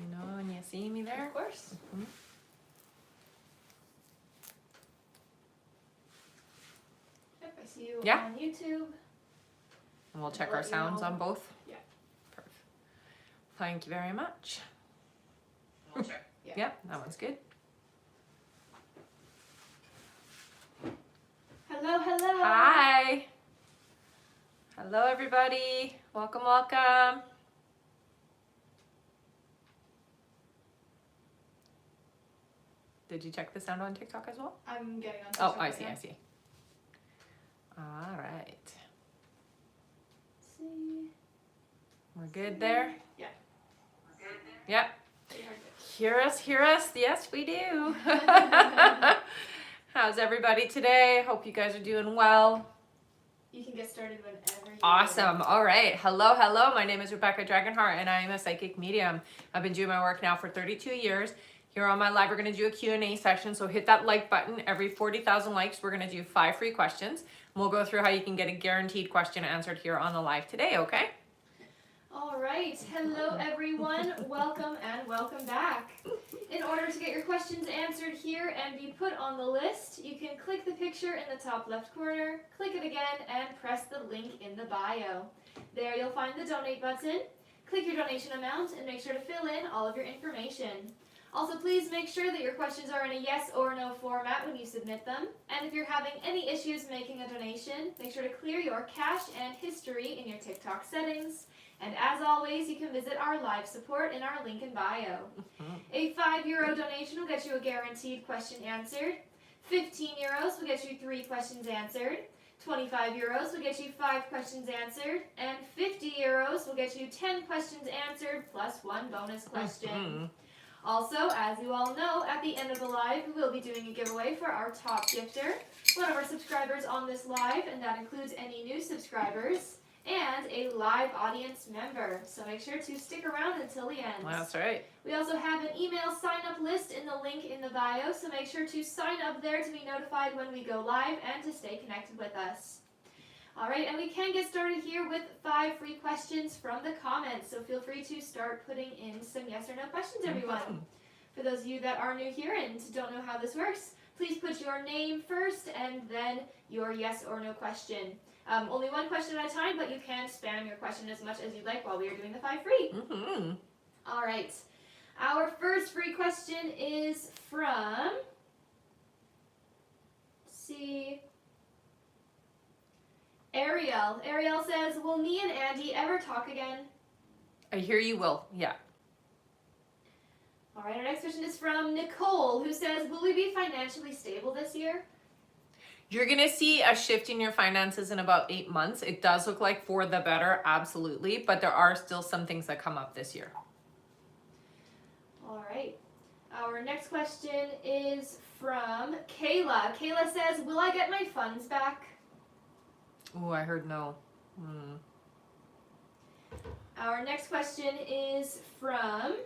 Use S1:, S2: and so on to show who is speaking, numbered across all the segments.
S1: me know when you see me there.
S2: Of course.
S1: Mm-hmm.
S2: Yep, I see you
S1: Yeah.
S2: on YouTube.
S1: And we'll check
S2: I'll
S1: our
S2: let you
S1: sounds
S2: know.
S1: on both.
S2: Yeah.
S1: Perfect. Thank you very much.
S2: We'll check. Yeah.
S1: Yep, that one's good.
S2: Hello, hello.
S1: Hi. Hello, everybody. Welcome, welcome. Did you check the sound on TikTok as well?
S2: I'm getting on
S1: Oh,
S2: TikTok
S1: I
S2: right
S1: see,
S2: now.
S1: I see. All right.
S2: Let's see.
S1: We're good there?
S2: Yeah.
S1: Yep.
S2: Pretty hard to-
S1: Hear us, hear us. Yes, we do. How's everybody today? Hope you guys are doing well.
S2: You can get started whenever you
S1: Awesome.
S2: want.
S1: All right. Hello, hello. My name is Rebecca Dragonheart, and I am a psychic medium. I've been doing my work now for 32 years. Here on my live, we're going to do a Q&A session, so hit that like button. Every 40,000 likes, we're going to do 5 free questions. And we'll go through how you can get a guaranteed question answered here on the live today, okay?
S2: All right. Hello, everyone. Welcome and welcome back. In order to get your questions answered here and be put on the list, you can click the picture in the top left corner, click it again, and press the link in the bio. There you'll find the donate button. Click your donation amount and make sure to fill in all of your information. Also, please make sure that your questions are in a yes or no format when you submit them. And if you're having any issues making a donation, make sure to clear your cache and history in your TikTok settings. And as always, you can visit our live support in our link in bio. A €5 donation will get you a guaranteed question answered. 15 euros will get you 3 questions answered. 25 euros will get you 5 questions answered. And 50 euros will get you 10 questions answered plus 1 bonus question. Also, as you all know, at the end of the live, we will be doing a giveaway for our top gifter, one of our subscribers on this live, and that includes any new subscribers, and a live audience member. So make sure to stick around until the end.
S1: That's right.
S2: We also have an email sign-up list in the link in the bio, so make sure to sign up there to be notified when we go live and to stay connected with us. All right, and we can get started here with 5 free questions from the comments, so feel free to start putting in some yes or no questions, everyone. For those of you that are new here and don't know how this works, please put your name first and then your yes or no question. Only 1 question at a time, but you can spam your question as much as you'd like while we are doing the 5 free. All right, our first free question is from, let's see, Ariel. Ariel says, will me and Andy ever talk again?
S1: I hear you will. Yeah.
S2: All right, our next question is from Nicole, who says, will we be financially stable this year?
S1: You're going to see a shift in your finances in about 8 months. It does look like for the better, absolutely, but there are still some things that come up this year.
S2: All right. Our next question is from Kayla. Kayla says, will I get my funds back?
S1: Oh, I heard no.
S2: Our next question is from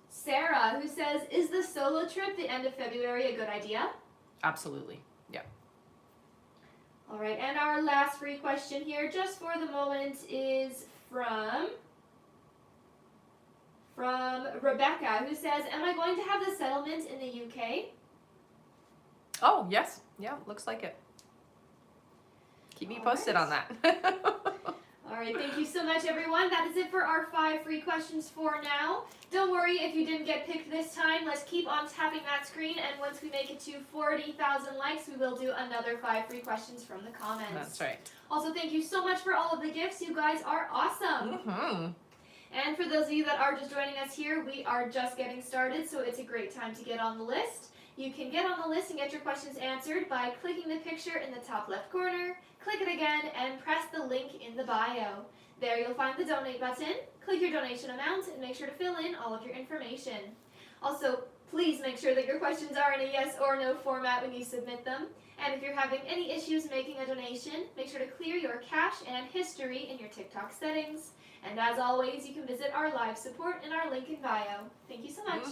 S2: Sarah, who says, is the solo trip the end of February a good idea?
S1: Absolutely. Yeah.
S2: All right, and our last free question here, just for the moment, is from Rebecca, who says, am I going to have the settlement in the UK?
S1: Oh, yes. Yeah, looks like it. Keep me posted on that.
S2: All right, thank you so much, everyone. That is it for our 5 free questions for now. Don't worry if you didn't get picked this time. Let's keep on tapping that screen, and once we make it to 40,000 likes, we will do another 5 free questions from the comments.
S1: That's right.
S2: Also, thank you so much for all of the gifts. You guys are awesome. And for those of you that are just joining us here, we are just getting started, so it's a great time to get on the list. You can get on the list and get your questions answered by clicking the picture in the top left corner, click it again, and press the link in the bio. There you'll find the donate button, click your donation amount, and make sure to fill in all of your information. Also, please make sure that your questions are in a yes or no format when you submit them. And if you're having any issues making a donation, make sure to clear your cache and history in your TikTok settings. And as always, you can visit our live support in our link in bio. Thank you so much.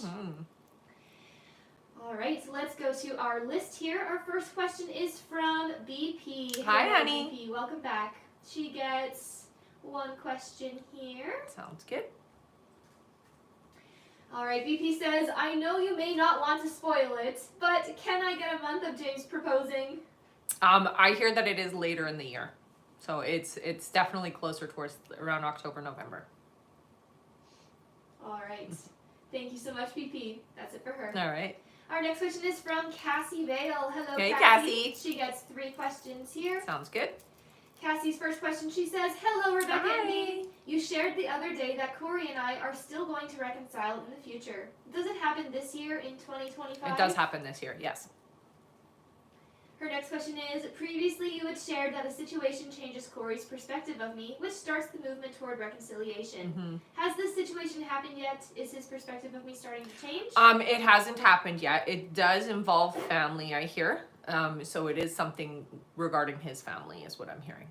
S2: All right, so let's go to our list here. Our first question is from BP.
S1: Hi,
S2: Hello,
S1: honey.
S2: BP. Welcome back. She gets 1 question here.
S1: Sounds good.
S2: All right, BP says, I know you may not want to spoil it, but can I get a month of James proposing?
S1: I hear that it is later in the year. So it's definitely closer towards around October, November.
S2: All right. Thank you so much, BP. That's it for her.
S1: All right.
S2: Our next question is from Cassie Vale. Hello,
S1: Hey,
S2: Cassie.
S1: Cassie.
S2: She gets 3 questions here.
S1: Sounds good.
S2: Cassie's first question, she says, hello, Rebecca
S1: Hi.
S2: and me. You shared the other day that Corey and I are still going to reconcile in the future. Does it happen this year in 2025?
S1: It does happen this year, yes.
S2: Her next question is, previously you had shared that a situation changes Corey's perspective of me, which starts the movement toward reconciliation.
S1: Mm-hmm.
S2: Has this situation happened yet? Is his perspective of me starting to change?
S1: It hasn't happened yet. It does involve family, I hear. So it is something regarding his family is what I'm hearing.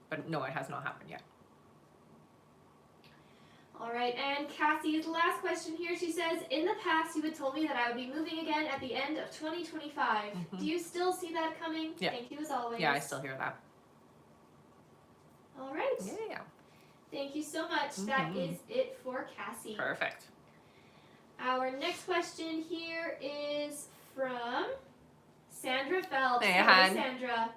S1: But no, it has not happened yet.
S2: All right, and Cassie's last question here, she says, in the past you had told me that I would be moving again at the end of 2025. Do you still see that coming?
S1: Yeah.
S2: Thank you as always.
S1: Yeah, I still hear that.
S2: All right.
S1: Yeah.
S2: Thank you so much. That is it for Cassie.
S1: Perfect.
S2: Our next question here is from Sandra Phelps.
S1: Hey,
S2: Hello,
S1: hon.
S2: Sandra.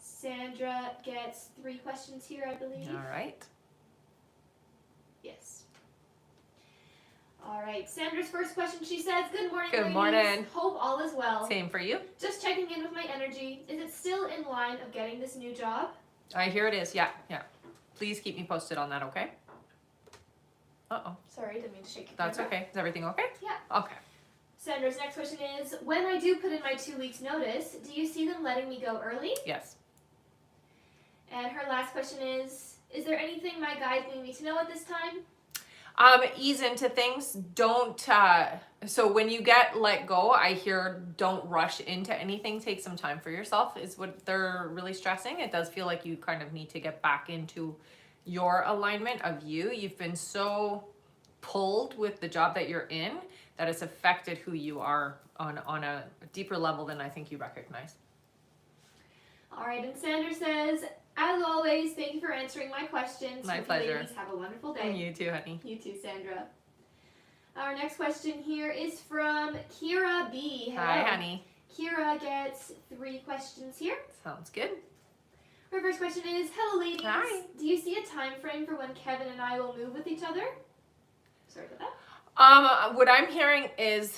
S2: Sandra gets 3 questions here, I believe.
S1: All right.
S2: Yes. All right. Sandra's first question, she says, good morning,
S1: Good
S2: ladies.
S1: morning.
S2: Hope all is well.
S1: Same for you.
S2: Just checking in with my energy. Is it still in line of getting this new job?
S1: I hear it is. Yeah. Please keep me posted on that, okay? Uh-oh.
S2: Sorry, didn't mean to shake your
S1: That's
S2: camera.
S1: okay. Is everything okay?
S2: Yeah.
S1: Okay.
S2: Sandra's next question is, when I do put in my 2 weeks notice, do you see them letting me go early?
S1: Yes.
S2: And her last question is there anything my guides need me to know at this time?
S1: Ease into things. Don't, so when you get let go, I hear don't rush into anything. Take some time for yourself is what they're really stressing. It does feel like you kind of need to get back into your alignment of you. You've been so pulled with the job that you're in that it's affected who you are on a deeper level than I think you recognize.
S2: All right, and Sandra says, as always, thank you for answering my questions.
S1: My
S2: Hope you
S1: pleasure.
S2: ladies have a wonderful day.
S1: You too, honey.
S2: You too, Sandra. Our next question here is from Kira B. Hello.
S1: Hi, honey.
S2: Kira gets 3 questions here.
S1: Sounds good.
S2: Her first question is, hello ladies.
S1: Hi.
S2: Do you see a time frame for when Kevin and I will move with each other? Sorry about that.
S1: What I'm hearing is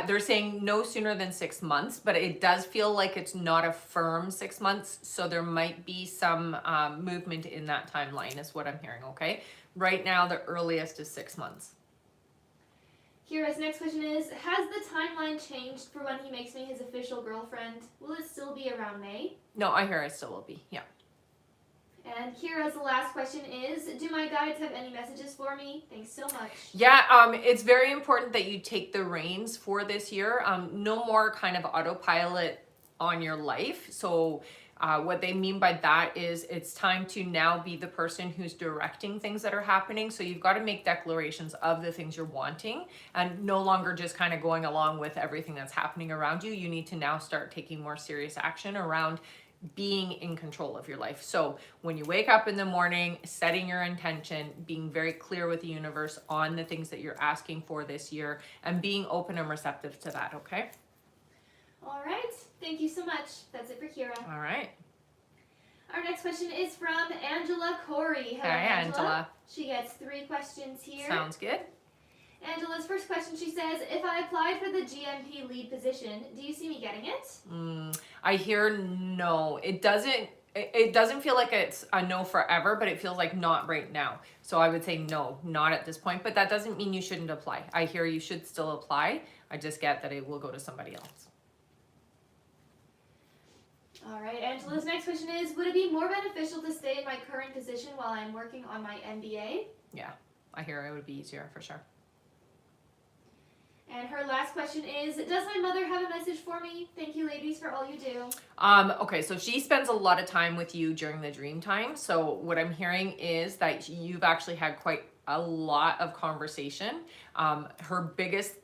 S1: they're saying no sooner than 6 months, but it does feel like it's not a firm 6 months. So there might be some movement in that timeline is what I'm hearing, okay? Right now, the earliest is 6 months.
S2: Kira's next question is, has the timeline changed for when he makes me his official girlfriend? Will it still be around May?
S1: No, I hear it still will be, yeah.
S2: And Kira's last question is, do my guides have any messages for me? Thanks so much.
S1: Yeah, it's very important that you take the reins for this year. No more kind of autopilot on your life. So what they mean by that is it's time to now be the person who's directing things that are happening. So you've got to make declarations of the things you're wanting and no longer just kind of going along with everything that's happening around you. You need to now start taking more serious action around being in control of your life. So when you wake up in the morning, setting your intention, being very clear with the universe on the things that you're asking for this year and being open and receptive to that, okay?
S2: All right. Thank you so much. That's it for Kira.
S1: All right.
S2: Our next question is from Angela Corey. Hello,
S1: Hi, Angela.
S2: She gets 3 questions here.
S1: Sounds good.
S2: Angela's first question, she says, if I applied for the GMP lead position, do you see me getting it?
S1: I hear no. It doesn't feel like it's a no forever, but it feels like not right now. So I would say no, not at this point, but that doesn't mean you shouldn't apply. I hear you should still apply. I just get that it will go to somebody else.
S2: All right, Angela's next question is, would it be more beneficial to stay in my current position while I'm working on my MBA?
S1: Yeah, I hear it would be easier for sure.
S2: And her last question is, does my mother have a message for me? Thank you, ladies, for all you do.
S1: Okay, so she spends a lot of time with you during the dream time. So what I'm hearing is that you've actually had quite a lot of conversation. Her biggest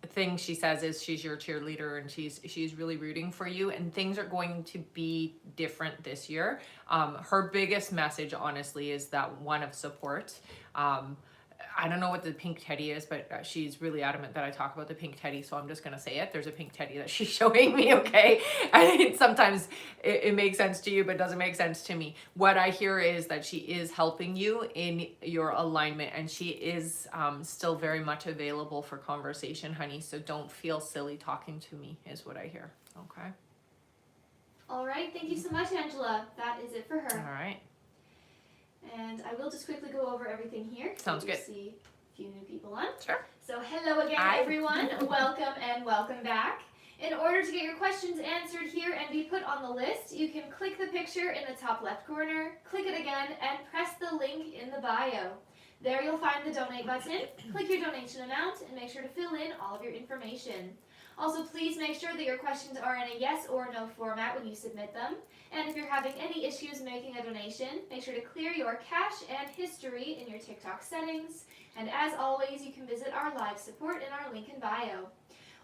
S1: thing she says is she's your cheerleader and she's really rooting for you and things are going to be different this year. Her biggest message, honestly, is that one of support. I don't know what the pink teddy is, but she's really adamant that I talk about the pink teddy, so I'm just going to say it. There's a pink teddy that she's showing me, okay? And sometimes it makes sense to you, but doesn't make sense to me. What I hear is that she is helping you in your alignment, and she is still very much available for conversation, honey, so don't feel silly talking to me, is what I hear, okay?
S2: All right, thank you so much, Angela. That is it for her.
S1: All right.
S2: And I will just quickly go over everything here.
S1: Sounds good.
S2: See a few new people on.
S1: Sure.
S2: So hello again,
S1: Hi.
S2: everyone. Welcome and welcome back. In order to get your questions answered here and be put on the list, you can click the picture in the top left corner, click it again, and press the link in the bio. There you'll find the donate button. Click your donation amount and make sure to fill in all of your information. Also, please make sure that your questions are in a yes or no format when you submit them. And if you're having any issues making a donation, make sure to clear your cache and history in your TikTok settings. And as always, you can visit our live support in our link in bio.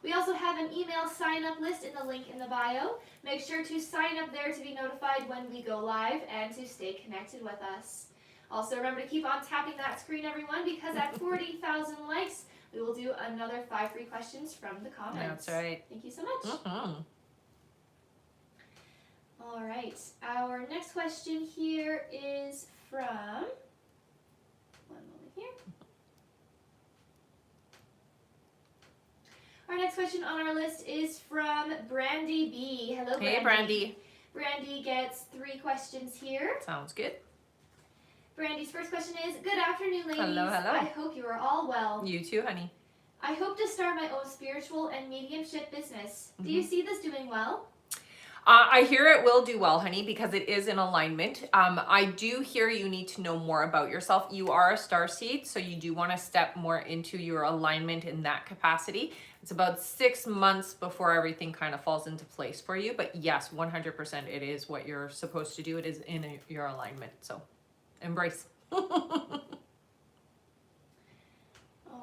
S2: We also have an email sign-up list in the link in the bio. Make sure to sign up there to be notified when we go live and to stay connected with us. Also, remember to keep on tapping that screen, everyone, because at 40,000 likes, we will do another 5 free questions from the comments.
S1: That's right.
S2: Thank you so much.
S1: Mm-hmm.
S2: All right. Our next question here is from, one moment here. Our next question on our list is from Brandy B. Hello, Brandy.
S1: Hey, Brandy.
S2: Brandy gets 3 questions here.
S1: Sounds good.
S2: Brandy's first question is, good afternoon, ladies.
S1: Hello, hello.
S2: I hope you are all well.
S1: You too, honey.
S2: I hope to start my own spiritual and mediumship business. Do you see this doing well?
S1: I hear it will do well, honey, because it is in alignment. I do hear you need to know more about yourself. You are a starseed, so you do want to step more into your alignment in that capacity. It's about 6 months before everything kind of falls into place for you. But yes, 100% it is what you're supposed to do. It is in your alignment. So embrace.
S2: All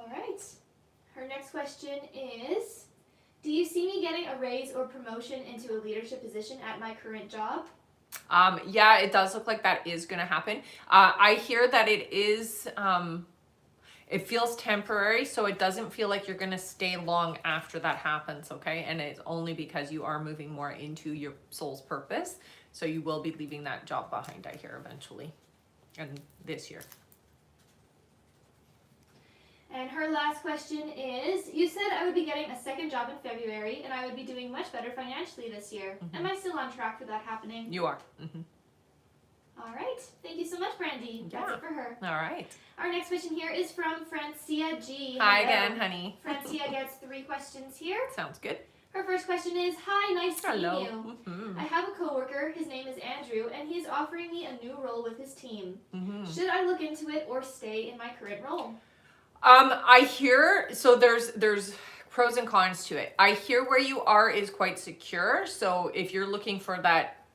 S2: right. Her next question is, do you see me getting a raise or promotion into a leadership position at my current job?
S1: Yeah, it does look like that is going to happen. I hear that it is, it feels temporary, so it doesn't feel like you're going to stay long after that happens, okay? And it's only because you are moving more into your soul's purpose. So you will be leaving that job behind, I hear, eventually. And this year.
S2: And her last question is, you said I would be getting a second job in February and I would be doing much better financially this year. Am I still on track for that happening?
S1: You are.
S2: All right. Thank you so much, Brandy. That's
S1: Yeah.
S2: it for her.
S1: All right.
S2: Our next question here is from Francia G.
S1: Hi
S2: Hello.
S1: again, honey.
S2: Francia gets 3 questions here.
S1: Sounds good.
S2: Her first question is, hi, nice
S1: Hello.
S2: seeing you. I have a coworker, his name is Andrew, and he is offering me a new role with his team. Should I look into it or stay in my current role?
S1: I hear, so there's pros and cons to it. I hear where you are is quite secure. So if you're looking for that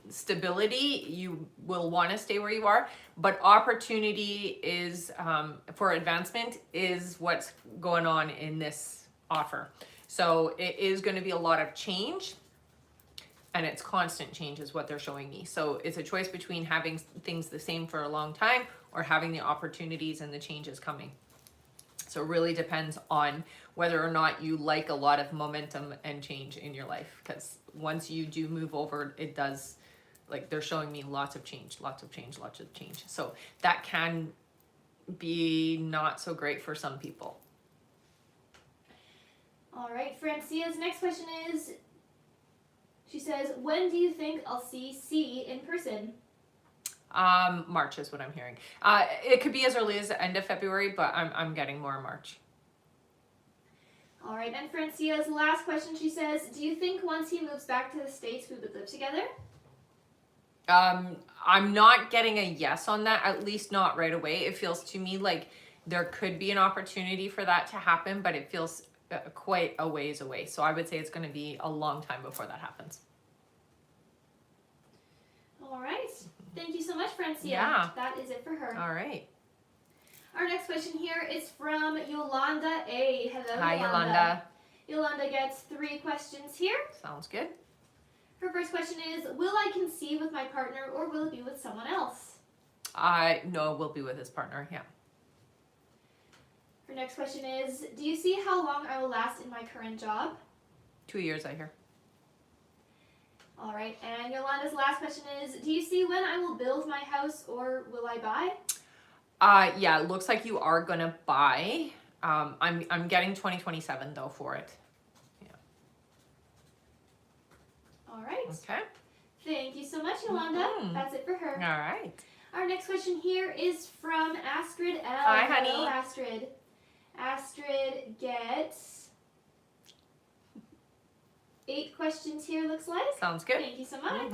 S1: stability, you will want to stay where you are. But opportunity is for advancement is what's going on in this offer. So it is going to be a lot of change, and it's constant change is what they're showing me. So it's a choice between having things the same for a long time or having the opportunities and the changes coming. So it really depends on whether or not you like a lot of momentum and change in your life. Because once you do move over, it does, like they're showing me lots of change, lots of change, lots of change. So that can be not so great for some people.
S2: All right, Francia's next question is, she says, when do you think I'll see C in person?
S1: March is what I'm hearing. It could be as early as the end of February, but I'm getting more March.
S2: All right, and Francia's last question, she says, do you think once he moves back to the States, we would live together?
S1: I'm not getting a yes on that, at least not right away. It feels to me like there could be an opportunity for that to happen, but it feels quite a ways away. So I would say it's going to be a long time before that happens.
S2: All right. Thank you so much, Francia.
S1: Yeah.
S2: That is it for her.
S1: All right.
S2: Our next question here is from Yolanda A. Hello,
S1: Hi, Yolanda.
S2: Yolanda gets 3 questions here.
S1: Sounds good.
S2: Her first question is, will I conceive with my partner or will it be with someone else?
S1: No, we'll be with his partner, yeah.
S2: Her next question is, do you see how long I will last in my current job?
S1: 2 years, I hear.
S2: All right, and Yolanda's last question is, do you see when I will build my house or will I buy?
S1: Yeah, it looks like you are gonna buy. I'm getting 2027 though for it.
S2: All right.
S1: Okay.
S2: Thank you so much, Yolanda. That's it for her.
S1: All right.
S2: Our next question here is from Astrid L.
S1: Hi, honey.
S2: Hello, Astrid. Astrid gets 8 questions here, looks like.
S1: Sounds good.
S2: Thank you so much.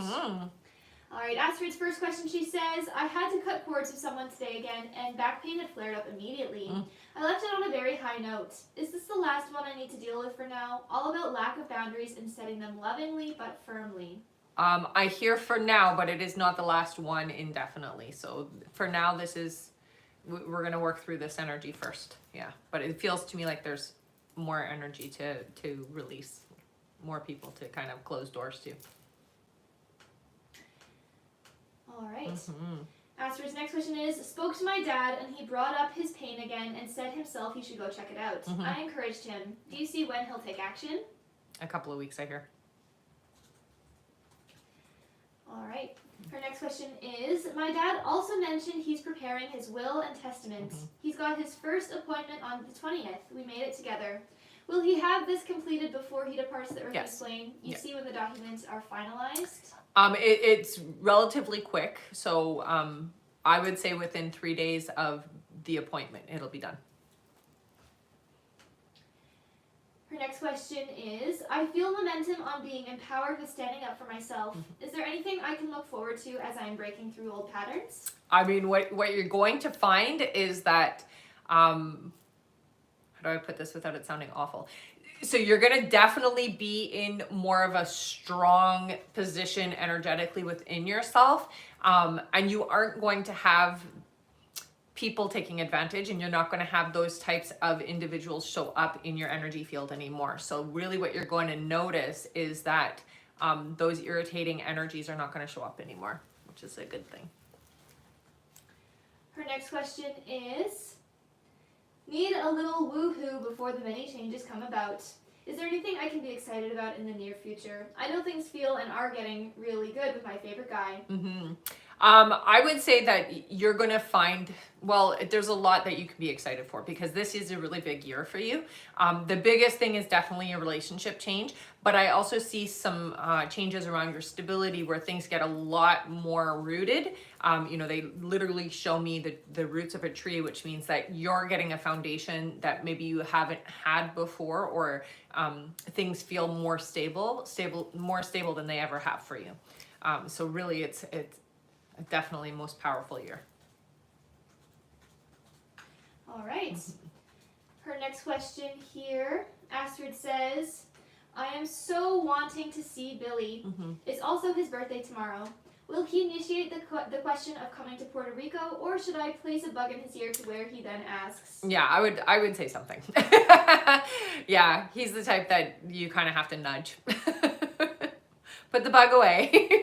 S2: All right, Astrid's first question, she says, I had to cut cords with someone today again, and back pain had flared up immediately. I left it on a very high note. Is this the last one I need to deal with for now? All about lack of boundaries and setting them lovingly but firmly.
S1: I hear for now, but it is not the last one indefinitely. So for now, we're gonna work through this energy first. Yeah, but it feels to me like there's more energy to release, more people to kind of close doors to.
S2: All right. Astrid's next question is, spoke to my dad and he brought up his pain again and said himself he should go check it out. I encouraged him. Do you see when he'll take action?
S1: A couple of weeks, I hear.
S2: All right. Her next question is, my dad also mentioned he's preparing his will and testament. He's got his first appointment on the 20th. We made it together. Will he have this completed before he departs the earthly plane? You see when the documents are finalized?
S1: It's relatively quick, so I would say within 3 days of the appointment, it'll be done.
S2: Her next question is, I feel momentum on being empowered with standing up for myself. Is there anything I can look forward to as I'm breaking through old patterns?
S1: I mean, what you're going to find is that, how do I put this without it sounding awful? So you're going to definitely be in more of a strong position energetically within yourself. And you aren't going to have people taking advantage, and you're not going to have those types of individuals show up in your energy field anymore. So really what you're going to notice is that those irritating energies are not going to show up anymore, which is a good thing.
S2: Her next question is, need a little woohoo before the many changes come about. Is there anything I can be excited about in the near future? I know things feel and are getting really good with my favorite guy.
S1: I would say that you're going to find, well, there's a lot that you can be excited for because this is a really big year for you. The biggest thing is definitely a relationship change, but I also see some changes around your stability where things get a lot more rooted. They literally show me the roots of a tree, which means that you're getting a foundation that maybe you haven't had before, or things feel more more stable than they ever have for you. So really it's definitely most powerful year.
S2: All right. Her next question here, Astrid says, I am so wanting to see Billy. It's also his birthday tomorrow. Will he initiate the question of coming to Puerto Rico, or should I place a bug in his ear to where he then asks?
S1: Yeah, I would say something. Yeah, he's the type that you kind of have to nudge. Put the bug away.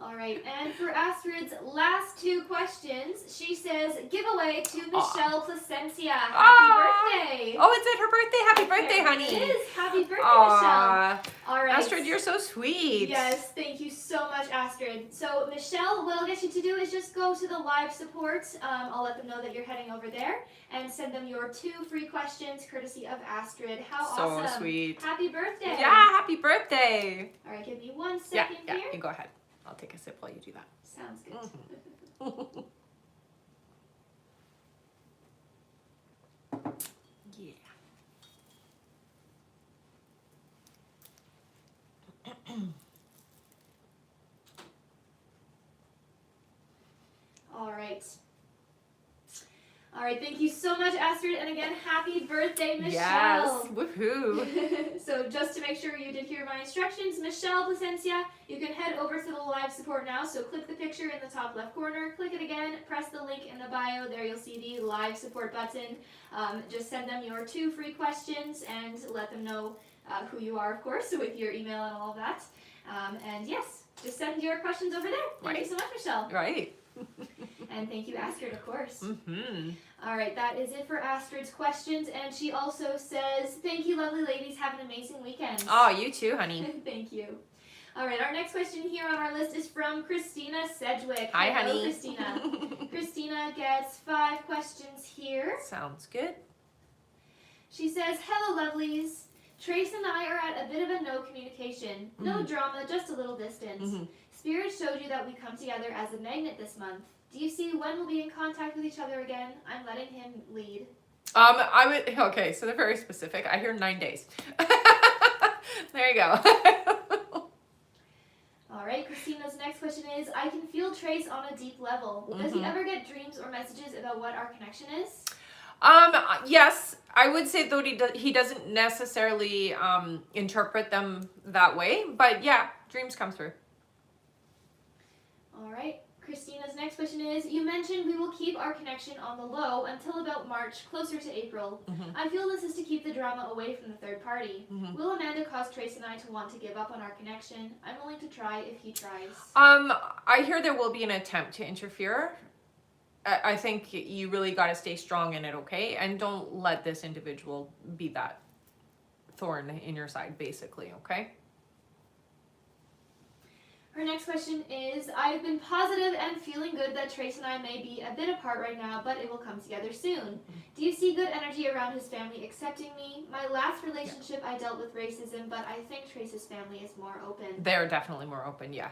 S2: All right, and for Astrid's last 2 questions, she says, giveaway to Michelle Placencia. Happy birthday.
S1: Oh, it's her birthday. Happy birthday, honey.
S2: It is. Happy birthday, Michelle. All right.
S1: Astrid, you're so sweet.
S2: Yes, thank you so much, Astrid. So, Michelle, what I'll get you to do is just go to the live support. I'll let them know that you're heading over there and send them your 2 free questions courtesy of Astrid. How awesome.
S1: So sweet.
S2: Happy birthday.
S1: Yeah, happy birthday.
S2: All right, give me 1 second
S1: here.
S2: here.
S1: You go ahead. I'll take a sip while you do that.
S2: Sounds good.
S1: Yeah.
S2: All right. All right, thank you so much, Astrid, and again, happy birthday, Michelle.
S1: Yes, woohoo.
S2: So just to make sure you did hear my instructions, Michelle Placencia, you can head over to the live support now, so click the picture in the top left corner, click it again, press the link in the bio, there you'll see the live support button. Just send them your 2 free questions and let them know who you are, of course, with your email and all of that. And yes, just send your questions over there. Thank you so much, Michelle.
S1: Right.
S2: And thank you, Astrid, of course.
S1: Mm-hmm.
S2: All right, that is it for Astrid's questions. And she also says, thank you, lovely ladies. Have an amazing weekend.
S1: Oh, you too, honey.
S2: Thank you. All right, our next question here on our list is from Christina Sedgwick.
S1: Hi,
S2: Hello,
S1: honey.
S2: Christina. Christina gets 5 questions here.
S1: Sounds good.
S2: She says, hello, lovelies. Trace and I are at a bit of a no communication. No drama, just a little distance. Spirit showed you that we come together as a magnet this month. Do you see when we'll be in contact with each other again? I'm letting him lead.
S1: Okay, so they're very specific. I hear 9 days. There you go.
S2: All right, Christina's next question is, I can feel Trace on a deep level. Does he ever get dreams or messages about what our connection is?
S1: Yes, I would say though he doesn't necessarily interpret them that way, but yeah, dreams come through.
S2: All right, Christina's next question is, you mentioned we will keep our connection on the low until about March, closer to April. I feel this is to keep the drama away from the third party. Will Amanda cause Trace and I to want to give up on our connection? I'm willing to try if he tries.
S1: I hear there will be an attempt to interfere. I think you really got to stay strong in it, okay? And don't let this individual be that thorn in your side, basically, okay?
S2: Her next question is, I've been positive and feeling good that Trace and I may be a bit apart right now, but it will come together soon. Do you see good energy around his family accepting me? My last relationship I dealt with racism, but I think Trace's family is more open.
S1: They're definitely more open, yeah.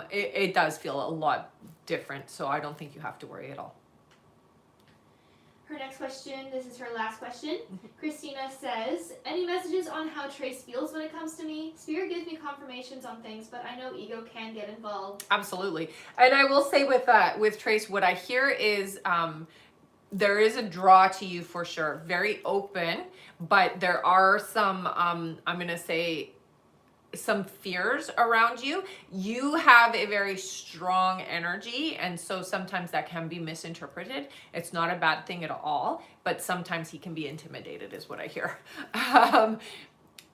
S1: It does feel a lot different, so I don't think you have to worry at all.
S2: Her next question, this is her last question. Christina says, any messages on how Trace feels when it comes to me? Spirit gives me confirmations on things, but I know ego can get involved.
S1: Absolutely. And I will say with Trace, what I hear is there is a draw to you for sure. Very open, but there are some, I'm going to say, some fears around you. You have a very strong energy, and so sometimes that can be misinterpreted. It's not a bad thing at all, but sometimes he can be intimidated is what I hear.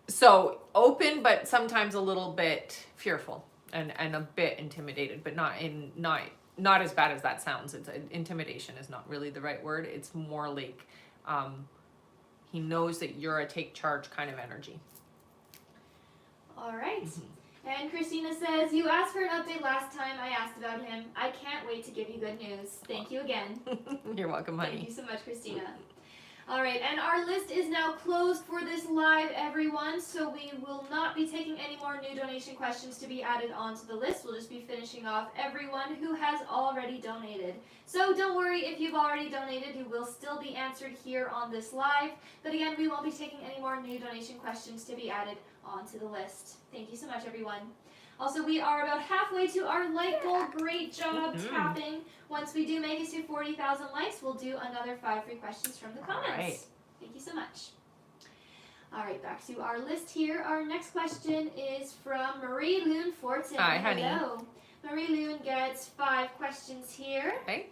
S1: So open, but sometimes a little bit fearful and a bit intimidated, but not as bad as that sounds. Intimidation is not really the right word. It's more like he knows that you're a take charge kind of energy.
S2: All right. And Christina says, you asked for an update last time I asked about him. I can't wait to give you good news. Thank you again.
S1: You're welcome, honey.
S2: Thank you so much, Christina. All right, and our list is now closed for this live, everyone, so we will not be taking any more new donation questions to be added onto the list. We'll just be finishing off everyone who has already donated. So don't worry if you've already donated, you will still be answered here on this live. But again, we won't be taking any more new donation questions to be added onto the list. Thank you so much, everyone. Also, we are about halfway to our like goal. Great job tapping. Once we do make it to 40,000 likes, we'll do another 5 free questions from the comments.
S1: All right.
S2: Thank you so much. All right, back to our list here. Our next question is from Marie Loon Fortin.
S1: Hi, honey.
S2: Hello. Marie Loon gets 5 questions here.
S1: Okay.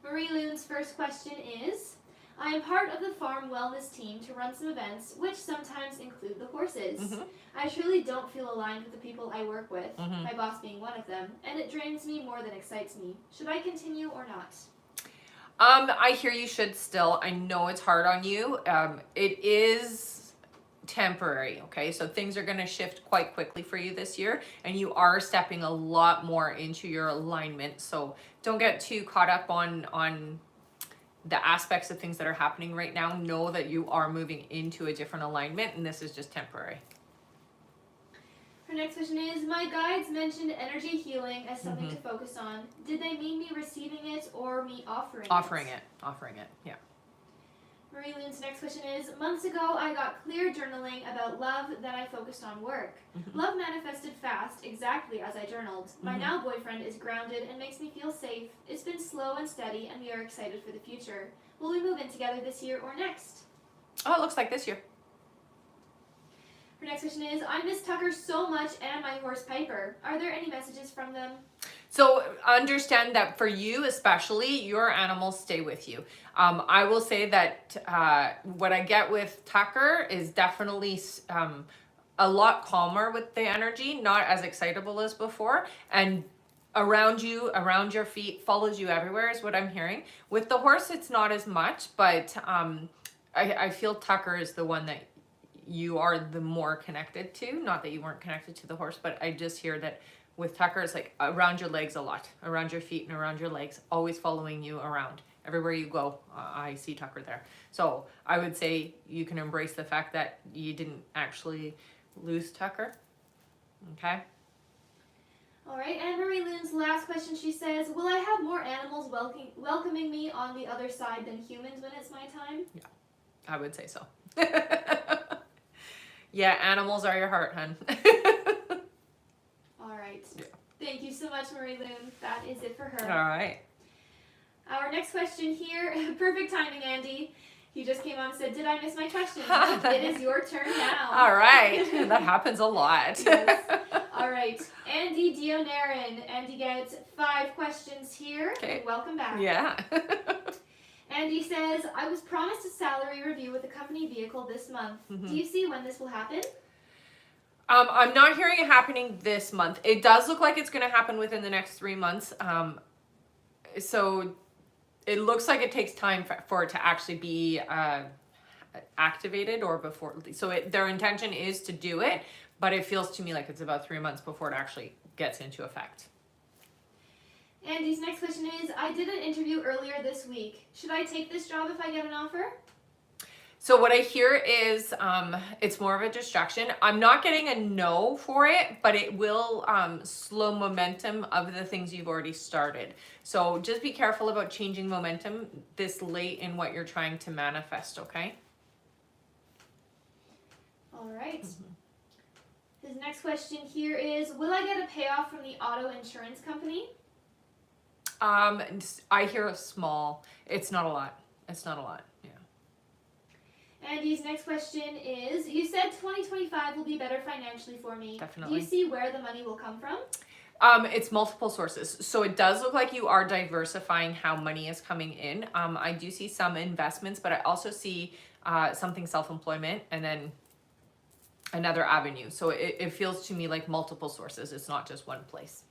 S2: Marie Loon's first question is, I am part of the farm wellness team to run some events, which sometimes include the horses. I truly don't feel aligned with the people I work with, my boss being one of them, and it drains me more than excites me. Should I continue or not?
S1: I hear you should still. I know it's hard on you. It is temporary, okay? So things are going to shift quite quickly for you this year, and you are stepping a lot more into your alignment. So don't get too caught up on the aspects of things that are happening right now. Know that you are moving into a different alignment, and this is just temporary.
S2: Her next question is, my guides mentioned energy healing as something to focus on. Did they mean me receiving it or me offering it?
S1: Offering it, yeah.
S2: Marie Loon's next question is, months ago I got clear journaling about love, then I focused on work. Love manifested fast, exactly as I journaled. My now boyfriend is grounded and makes me feel safe. It's been slow and steady, and we are excited for the future. Will we move in together this year or next?
S1: Oh, it looks like this year.
S2: Her next question is, I miss Tucker so much and my horse Piper. Are there any messages from them?
S1: So understand that for you especially, your animals stay with you. I will say that what I get with Tucker is definitely a lot calmer with the energy, not as excitable as before. And around you, around your feet, follows you everywhere is what I'm hearing. With the horse, it's not as much, but I feel Tucker is the one that you are the more connected to. Not that you weren't connected to the horse, but I just hear that with Tucker, it's like around your legs a lot, around your feet and around your legs, always following you around. Everywhere you go, I see Tucker there. So I would say you can embrace the fact that you didn't actually lose Tucker. Okay.
S2: All right, and Marie Loon's last question, she says, will I have more animals welcoming me on the other side than humans when it's my time?
S1: Yeah, I would say so. Yeah, animals are your heart, hun.
S2: All right.
S1: Yeah.
S2: Thank you so much, Marie Loon. That is it for her.
S1: All right.
S2: Our next question here, perfect timing, Andy. He just came on and said, did I miss my question? It is your turn now.
S1: All right. That happens a lot.
S2: Yes. All right. Andy Dionarin. Andy gets 5 questions here.
S1: Okay.
S2: Welcome back.
S1: Yeah.
S2: Andy says, I was promised a salary review with a company vehicle this month.
S1: Mm-hmm.
S2: Do you see when this will happen?
S1: I'm not hearing it happening this month. It does look like it's going to happen within the next 3 months. So it looks like it takes time for it to actually be activated or before. So their intention is to do it, but it feels to me like it's about 3 months before it actually gets into effect.
S2: Andy's next question is, I did an interview earlier this week. Should I take this job if I get an offer?
S1: So what I hear is it's more of a distraction. I'm not getting a no for it, but it will slow momentum of the things you've already started. So just be careful about changing momentum this late in what you're trying to manifest, okay?
S2: All right. His next question here is, will I get a payoff from the auto insurance company?
S1: I hear a small. It's not a lot. It's not a lot. Yeah.
S2: Andy's next question is, you said 2025 will be better financially for me.
S1: Definitely.
S2: Do you see where the money will come from?
S1: It's multiple sources. So it does look like you are diversifying how money is coming in. I do see some investments, but I also see something self-employment and then another avenue. So it feels to me like multiple sources. It's not just one place.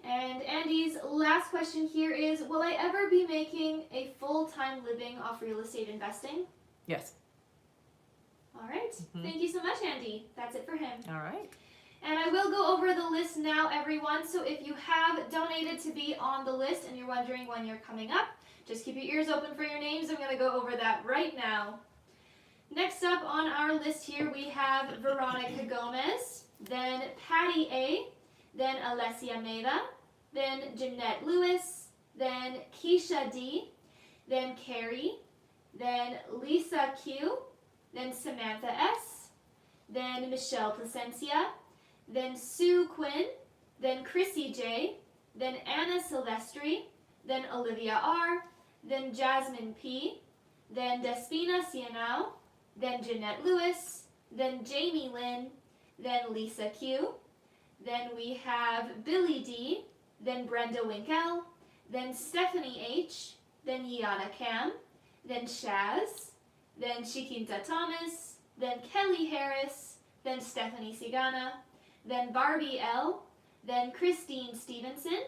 S2: And Andy's last question here is, will I ever be making a full-time living off real estate investing?
S1: Yes.
S2: All right. Thank you so much, Andy. That's it for him.
S1: All right.
S2: And I will go over the list now, everyone. So if you have donated to be on the list and you're wondering when you're coming up, just keep your ears open for your names. I'm going to go over that right now. Next up on our list here, we have Veronica Gomez, then Patty A., then Alessia Meda, then Jeanette Lewis, then Keisha D., then Carrie, then Lisa Q., then Samantha S., then Michelle Placencia, then Sue Quinn, then Chrissy J., then Anna Silvestri, then Olivia R., then Jasmine P., then Despina Cianao, then Jeanette Lewis, then Jamie Lynn, then Lisa Q., then we have Billy D., then Brenda Winkle, then Stephanie H., then Yana Cam, then Shaz, then Chiquinta Thomas, then Kelly Harris, then Stephanie Sigana, then Barbie L., then Christine Stevenson,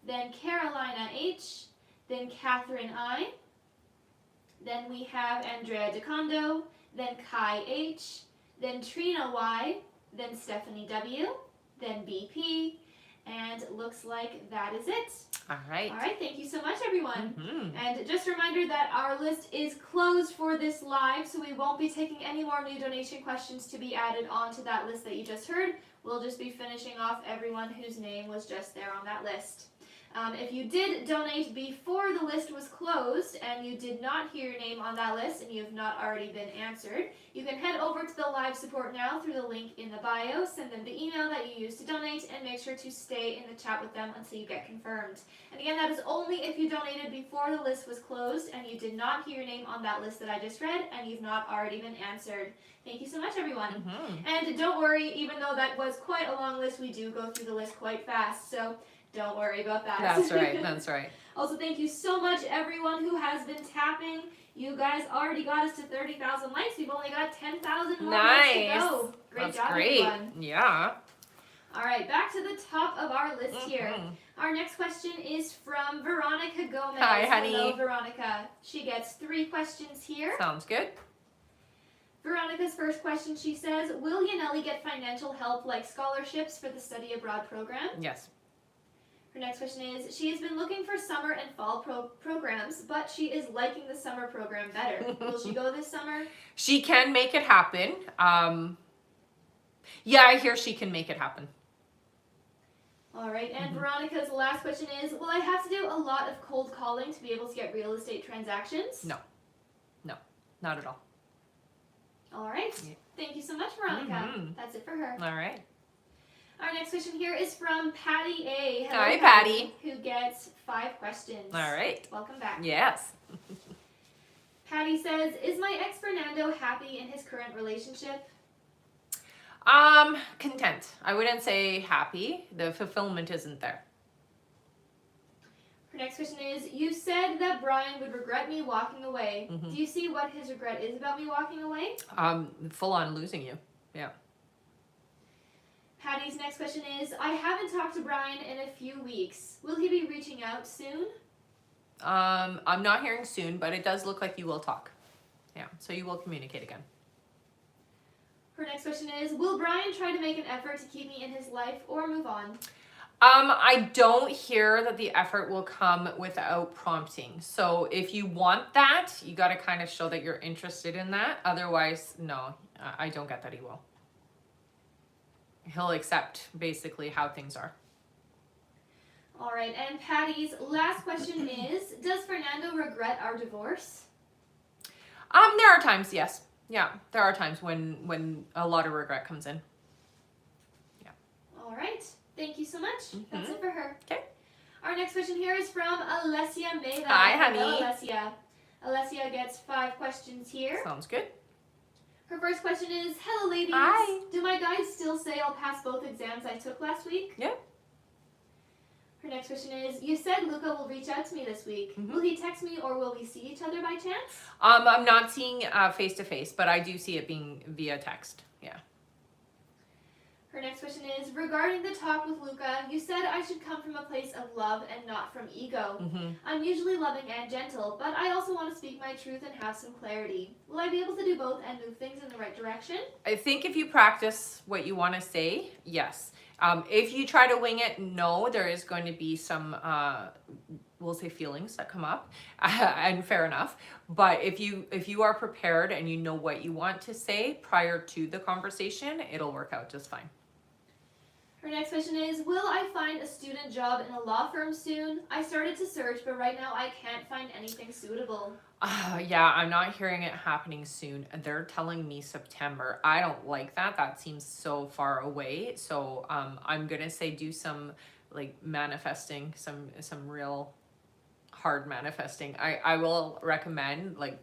S2: then Carolina H., then Catherine I., then we have Andrea DeCondo, then Kai H., then Trina Y., then Stephanie W., then BP, and looks like that is it.
S1: All right.
S2: All right, thank you so much, everyone.
S1: Mm-hmm.
S2: And just a reminder that our list is closed for this live, so we won't be taking any more new donation questions to be added onto that list that you just heard. We'll just be finishing off everyone whose name was just there on that list. If you did donate before the list was closed and you did not hear your name on that list and you have not already been answered, you can head over to the live support now through the link in the bio, send them the email that you used to donate, and make sure to stay in the chat with them until you get confirmed. And again, that is only if you donated before the list was closed and you did not hear your name on that list that I just read and you've not already been answered. Thank you so much, everyone. And don't worry, even though that was quite a long list, we do go through the list quite fast, so don't worry about that.
S1: That's right. That's right.
S2: Also, thank you so much, everyone who has been tapping. You guys already got us to 30,000 likes. We've only got 10,000 more likes to go. Great
S1: That's
S2: job,
S1: great.
S2: everyone.
S1: Yeah.
S2: All right, back to the top of our list here.
S1: Mhm.
S2: Our next question is from Veronica Gomez.
S1: Hi, honey.
S2: Hello, Veronica. She gets 3 questions here.
S1: Sounds good.
S2: Veronica's first question, she says, will Yaneli get financial help like scholarships for the study abroad program?
S1: Yes.
S2: Her next question is, she has been looking for summer and fall programs, but she is liking the summer program better. Will she go this summer?
S1: She can make it happen. Yeah, I hear she can make it happen.
S2: All right, and Veronica's last question is, will I have to do a lot of cold calling to be able to get real estate transactions?
S1: No. No, not at all.
S2: All right.
S1: Yeah.
S2: Thank you so much, Veronica.
S1: Mhm.
S2: That's it for her.
S1: All right.
S2: Our next question here is from Patty A. Hello,
S1: Hi, Patty.
S2: Who gets 5 questions.
S1: All right.
S2: Welcome back.
S1: Yes.
S2: Patty says, is my ex Fernando happy in his current relationship?
S1: Content. I wouldn't say happy. The fulfillment isn't there.
S2: Her next question is, you said that Brian would regret me walking away.
S1: Mhm.
S2: Do you see what his regret is about me walking away?
S1: Full on losing you. Yeah.
S2: Patty's next question is, I haven't talked to Brian in a few weeks. Will he be reaching out soon?
S1: I'm not hearing soon, but it does look like you will talk. Yeah, so you will communicate again.
S2: Her next question is, will Brian try to make an effort to keep me in his life or move on?
S1: I don't hear that the effort will come without prompting. So if you want that, you got to kind of show that you're interested in that. Otherwise, no, I don't get that he will. He'll accept basically how things are.
S2: All right, and Patty's last question is, does Fernando regret our divorce?
S1: There are times, yes. Yeah, there are times when a lot of regret comes in.
S2: All right, thank you so much. That's it for her.
S1: Okay.
S2: Our next question here is from Alessia Meda.
S1: Hi, honey.
S2: Hello, Alessia. Alessia gets 5 questions here.
S1: Sounds good.
S2: Her first question is, hello ladies.
S1: Hi.
S2: Do my guides still say I'll pass both exams I took last week?
S1: Yeah.
S2: Her next question is, you said Luca will reach out to me this week. Will he text me or will we see each other by chance?
S1: I'm not seeing face to face, but I do see it being via text. Yeah.
S2: Her next question is, regarding the talk with Luca, you said I should come from a place of love and not from ego. I'm usually loving and gentle, but I also want to speak my truth and have some clarity. Will I be able to do both and move things in the right direction?
S1: I think if you practice what you want to say, yes. If you try to wing it, no, there is going to be some, we'll say feelings that come up, and fair enough. But if you are prepared and you know what you want to say prior to the conversation, it'll work out just fine.
S2: Her next question is, will I find a student job in a law firm soon? I started to search, but right now I can't find anything suitable.
S1: Yeah, I'm not hearing it happening soon. They're telling me September. I don't like that. That seems so far away. So I'm gonna say do some like manifesting, some real hard manifesting. I will recommend like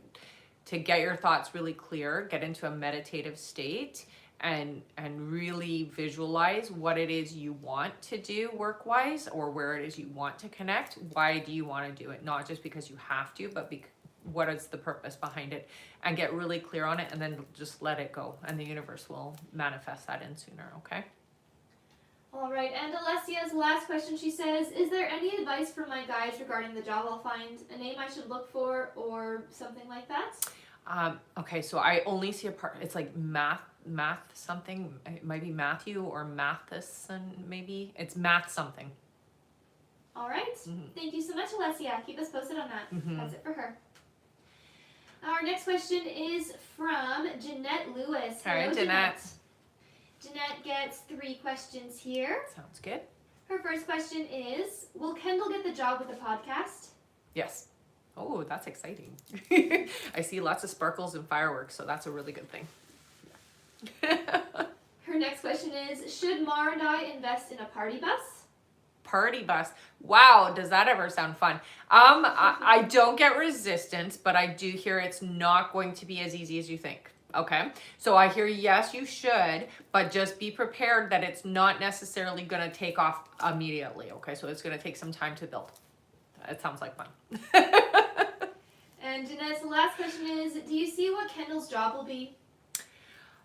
S1: to get your thoughts really clear, get into a meditative state and really visualize what it is you want to do work-wise or where it is you want to connect. Why do you want to do it? Not just because you have to, but what is the purpose behind it, and get really clear on it, and then just let it go, and the universe will manifest that in sooner. Okay.
S2: All right, and Alessia's last question, she says, is there any advice from my guides regarding the job I'll find, a name I should look for, or something like that?
S1: Okay, so I only see a part, it's like math something, it might be Matthew or Matheson, maybe. It's math something.
S2: All right, thank you so much, Alessia. Keep us posted on that. That's it for her. Our next question is from Jeanette Lewis.
S1: All right,
S2: Hello,
S1: Jeanette.
S2: Jeanette gets 3 questions here.
S1: Sounds good.
S2: Her first question is, will Kendall get the job with the podcast?
S1: Yes. Oh, that's exciting. I see lots of sparkles and fireworks, so that's a really good thing.
S2: Her next question is, should Mar and I invest in a party bus?
S1: Party bus. Wow, does that ever sound fun? I don't get resistance, but I do hear it's not going to be as easy as you think. Okay, so I hear yes, you should, but just be prepared that it's not necessarily going to take off immediately. Okay, so it's going to take some time to build. It sounds like fun.
S2: And Jeanette's last question is, do you see what Kendall's job will be?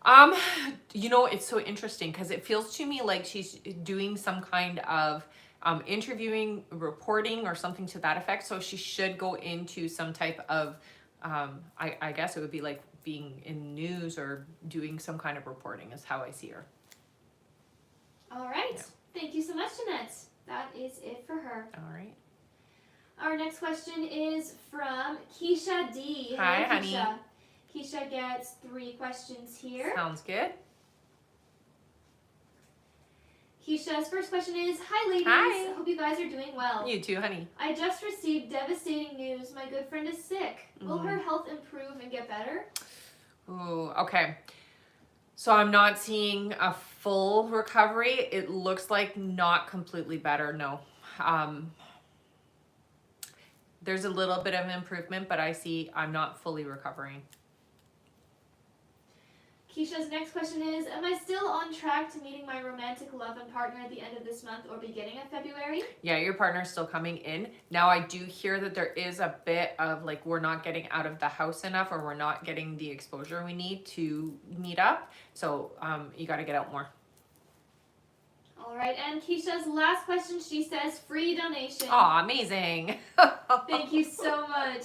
S1: Um, it's so interesting because it feels to me like she's doing some kind of interviewing, reporting, or something to that effect. So she should go into some type of, I guess it would be like being in news or doing some kind of reporting is how I see her.
S2: All right.
S1: Yeah.
S2: Thank you so much, Jeanette. That is it for her.
S1: All right.
S2: Our next question is from Keisha D.
S1: Hi,
S2: Hello,
S1: honey.
S2: Keisha. Keisha gets 3 questions here.
S1: Sounds good.
S2: Keisha's first question is, hi ladies.
S1: Hi.
S2: Hope you guys are doing well.
S1: You too, honey.
S2: I just received devastating news. My good friend is sick. Will her health improve and get better?
S1: Ooh, okay. So I'm not seeing a full recovery. It looks like not completely better, no. There's a little bit of improvement, but I'm not fully recovering.
S2: Keisha's next question is, am I still on track to meeting my romantic love and partner at the end of this month or beginning of February?
S1: Yeah, your partner's still coming in. Now I do hear that there is a bit of like, we're not getting out of the house enough, or we're not getting the exposure we need to meet up. So you got to get out more.
S2: All right, and Keisha's last question, she says free donation.
S1: Aw, amazing.
S2: Thank you so much.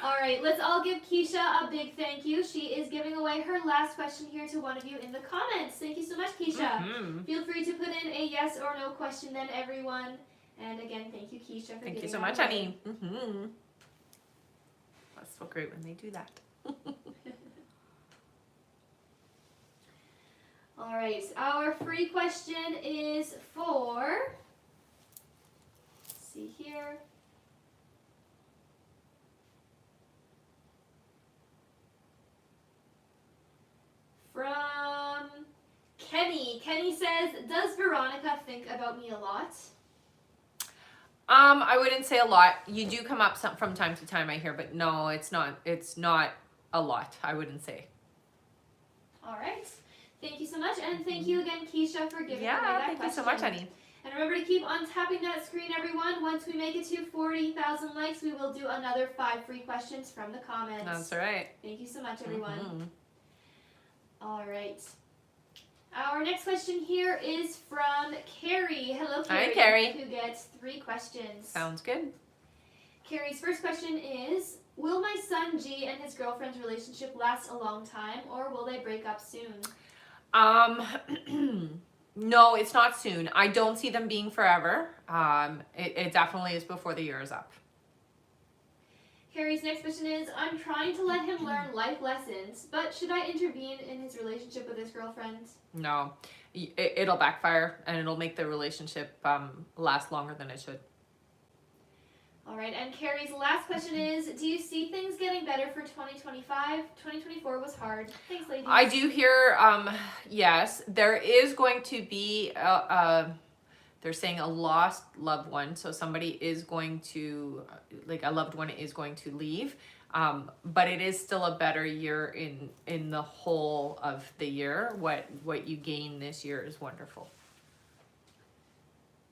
S2: All right, let's all give Keisha a big thank you. She is giving away her last question here to one of you in the comments. Thank you so much, Keisha. Feel free to put in a yes or no question then, everyone. And again, thank you, Keisha, for
S1: Thank you
S2: giving
S1: so
S2: that
S1: much,
S2: away.
S1: honey. That's so great when they do that.
S2: All right, our free question is for, let's see here. From Kenny. Kenny says, does Veronica think about me a lot?
S1: I wouldn't say a lot. You do come up from time to time, I hear, but no, it's not a lot, I wouldn't say.
S2: All right. Thank you so much. And thank you again, Keisha, for giving away that
S1: thank
S2: question.
S1: you so much, honey.
S2: And remember to keep on tapping that screen, everyone. Once we make it to 40,000 likes, we will do another 5 free questions from the comments.
S1: That's right.
S2: Thank you so much, everyone. All right. Our next question here is from Carrie. Hello, Carrie.
S1: Hi, Carrie.
S2: Who gets 3 questions.
S1: Sounds good.
S2: Carrie's first question is, will my son G and his girlfriend's relationship last a long time, or will they break up soon?
S1: No, it's not soon. I don't see them being forever. It definitely is before the year is up.
S2: Carrie's next question is, I'm trying to let him learn life lessons, but should I intervene in his relationship with his girlfriend?
S1: No, it'll backfire and it'll make the relationship last longer than it should.
S2: All right, and Carrie's last question is, do you see things getting better for 2025? 2024 was hard. Thanks, ladies.
S1: I do hear, yes, there is going to be, they're saying a lost loved one. So somebody is going to, like a loved one is going to leave. But it is still a better year in the whole of the year. What you gain this year is wonderful.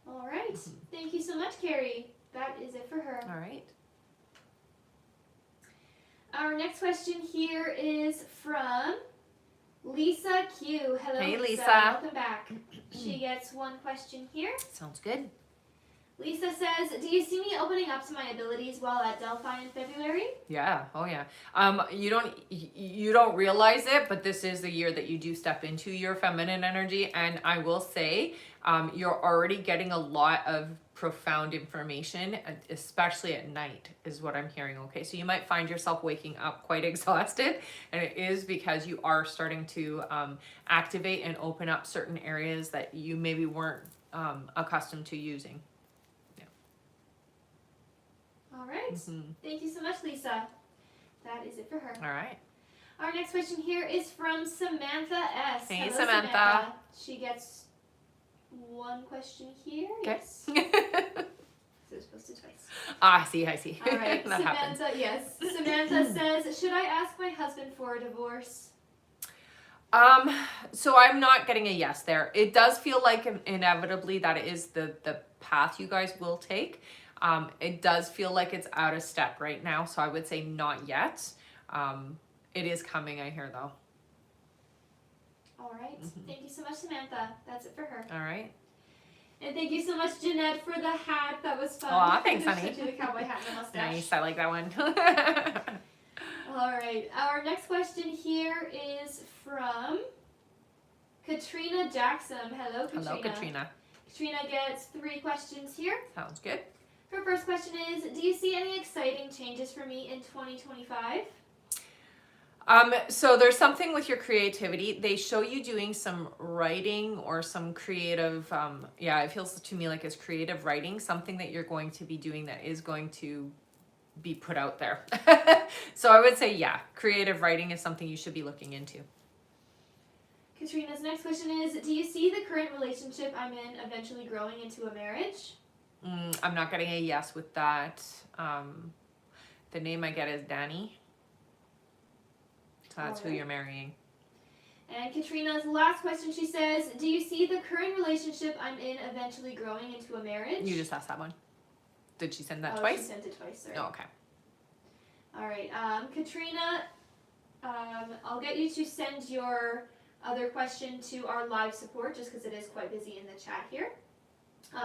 S2: All right. Thank you so much, Carrie. That is it for her.
S1: All right.
S2: Our next question here is from Lisa Q. Hello,
S1: Hey, Lisa.
S2: Welcome back. She gets 1 question here.
S1: Sounds good.
S2: Lisa says, do you see me opening up to my abilities while at Delphi in February?
S1: Yeah. Oh yeah. You don't realize it, but this is the year that you do step into your feminine energy. And I will say, you're already getting a lot of profound information, especially at night is what I'm hearing. Okay. So you might find yourself waking up quite exhausted, and it is because you are starting to activate and open up certain areas that you maybe weren't accustomed to using.
S2: All right. Thank you so much, Lisa. That is it for her.
S1: All right.
S2: Our next question here is from Samantha S.
S1: Hey,
S2: Hello,
S1: Samantha.
S2: She gets 1 question here.
S1: Okay.
S2: Yes. So it's supposed to twice.
S1: I see.
S2: All right.
S1: That happens.
S2: Samantha, yes. Samantha says, should I ask my husband for a divorce?
S1: So I'm not getting a yes there. It does feel like inevitably that is the path you guys will take. It does feel like it's out of step right now, so I would say not yet. It is coming, I hear, though.
S2: All right. Thank you so much, Samantha. That's it for her.
S1: All right.
S2: And thank you so much, Jeanette, for the hat. That was fun.
S1: Aw, thanks,
S2: Just
S1: honey.
S2: to do the cowboy hat and the mustache.
S1: Nice. I like that one.
S2: All right. Our next question here is from Katrina Jackson. Hello, Katrina.
S1: Hello, Katrina.
S2: Katrina gets 3 questions here.
S1: Sounds good.
S2: Her first question is, do you see any exciting changes for me in 2025?
S1: So there's something with your creativity. They show you doing some writing or some creative, it feels to me like it's creative writing, something that you're going to be doing that is going to be put out there. So I would say, yeah, creative writing is something you should be looking into.
S2: Katrina's next question is, do you see the current relationship I'm in eventually growing into a marriage?
S1: I'm not getting a yes with that. The name I get is Danny. So that's who you're marrying.
S2: And Katrina's last question, she says, do you see the current relationship I'm in eventually growing into a marriage?
S1: You just asked that one. Did she send that
S2: She
S1: twice?
S2: sent it twice, sorry.
S1: Oh, okay.
S2: All right, Katrina, I'll get you to send your other question to our live support just because it is quite busy in the chat here.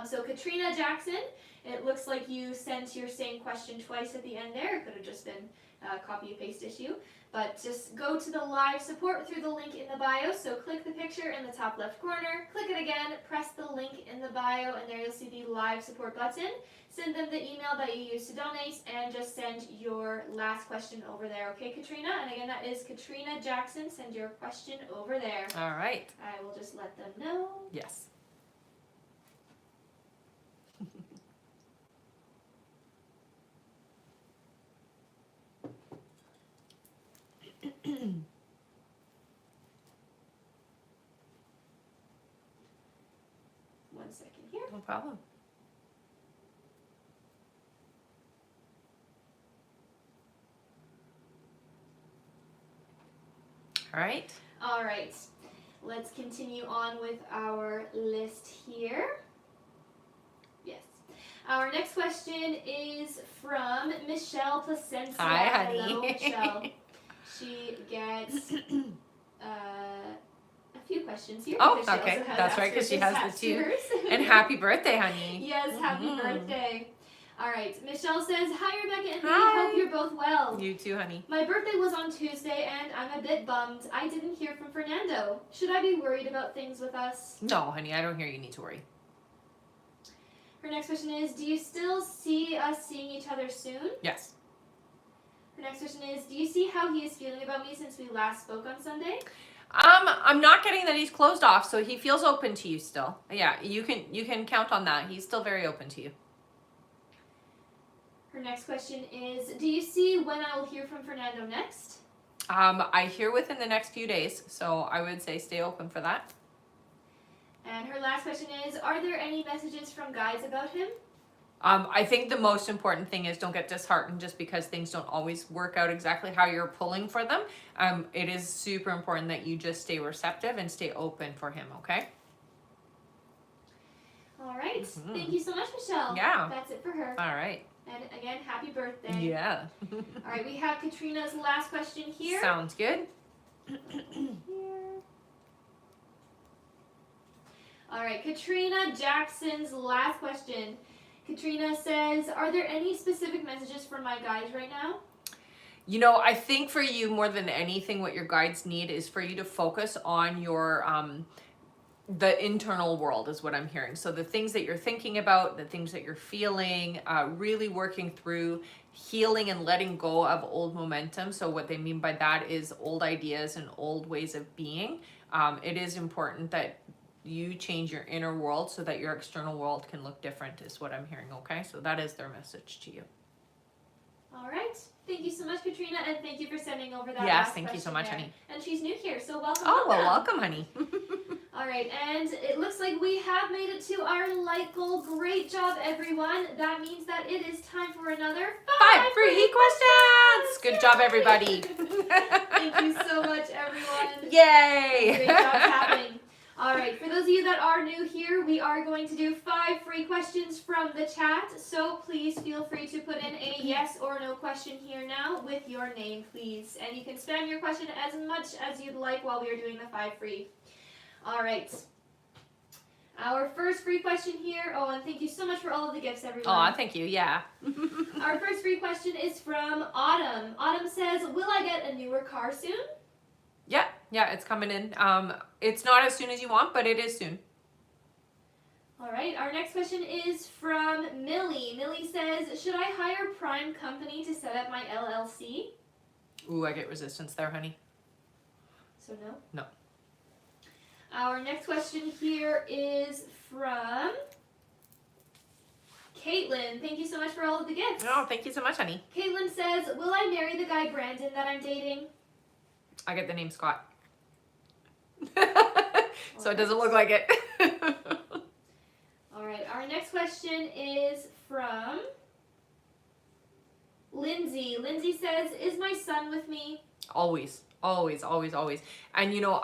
S2: So Katrina Jackson, it looks like you sent your same question twice at the end there. It could have just been a copy and paste issue. But just go to the live support through the link in the bio. So click the picture in the top left corner, click it again, press the link in the bio, and there you'll see the live support button. Send them the email that you used to donate, and just send your last question over there. Okay, Katrina? And again, that is Katrina Jackson. Send your question over there.
S1: All right.
S2: I will just let them know.
S1: Yes.
S2: One second here.
S1: No problem. All right.
S2: All right. Let's continue on with our list here. Yes. Our next question is from Michelle Placencia.
S1: Hi, honey.
S2: Hello, Michelle. She gets a few questions here.
S1: Oh,
S2: because she
S1: okay.
S2: also has
S1: That's right, because she has the two.
S2: Asperger's.
S1: And happy birthday, honey.
S2: Yes, happy birthday. All right. Michelle says, hi, Rebecca and Lee.
S1: Hi.
S2: Hope you're both well.
S1: You too, honey.
S2: My birthday was on Tuesday, and I'm a bit bummed. I didn't hear from Fernando. Should I be worried about things with us?
S1: No, honey, I don't hear you need to worry.
S2: Her next question is, do you still see us seeing each other soon?
S1: Yes.
S2: Her next question is, do you see how he is feeling about me since we last spoke on Sunday?
S1: I'm not getting that he's closed off, so he feels open to you still. Yeah, you can count on that. He's still very open to you.
S2: Her next question is, do you see when I will hear from Fernando next?
S1: I hear within the next few days, so I would say stay open for that.
S2: And her last question is, are there any messages from guides about him?
S1: I think the most important thing is don't get disheartened just because things don't always work out exactly how you're pulling for them. It is super important that you just stay receptive and stay open for him, okay?
S2: All right. Thank you so much, Michelle.
S1: Yeah.
S2: That's it for her.
S1: All right.
S2: And again, happy birthday.
S1: Yeah.
S2: All right, we have Katrina's last question here.
S1: Sounds good.
S2: All right, Katrina Jackson's last question. Katrina says, are there any specific messages from my guides right now?
S1: You know, I think for you more than anything, what your guides need is for you to focus on your the internal world is what I'm hearing. So the things that you're thinking about, the things that you're feeling, really working through healing and letting go of old momentum. So what they mean by that is old ideas and old ways of being. It is important that you change your inner world so that your external world can look different is what I'm hearing, okay? So that is their message to you.
S2: All right. Thank you so much, Katrina, and thank you for sending over that
S1: Yes,
S2: last
S1: thank you so
S2: question
S1: much,
S2: there.
S1: honey.
S2: And she's new here, so welcome.
S1: Oh, well, welcome, honey.
S2: All right, and it looks like we have made it to our light goal. Great job, everyone. That means that it is time for another
S1: 5 free questions. Good job, everybody.
S2: Thank you so much, everyone.
S1: Yay.
S2: Great job tapping. All right, for those of you that are new here, we are going to do 5 free questions from the chat. So please feel free to put in a yes or no question here now with your name, please. And you can spam your question as much as you'd like while we are doing the 5 free. All right. Our first free question here. Oh, and thank you so much for all of the gifts, everyone.
S1: Oh, thank you. Yeah.
S2: Our first free question is from Autumn. Autumn says, will I get a newer car soon?
S1: Yeah, it's coming in. It's not as soon as you want, but it is soon.
S2: All right, our next question is from Millie. Millie says, should I hire Prime Company to set up my LLC?
S1: Ooh, I get resistance there, honey.
S2: So no?
S1: No.
S2: Our next question here is from Caitlin. Thank you so much for all of the gifts.
S1: Oh, thank you so much, honey.
S2: Caitlin says, will I marry the guy Brandon that I'm dating?
S1: I get the name Scott. So it doesn't look like it.
S2: All right, our next question is from Lindsay. Lindsay says, is my son with me?
S1: Always. And you know,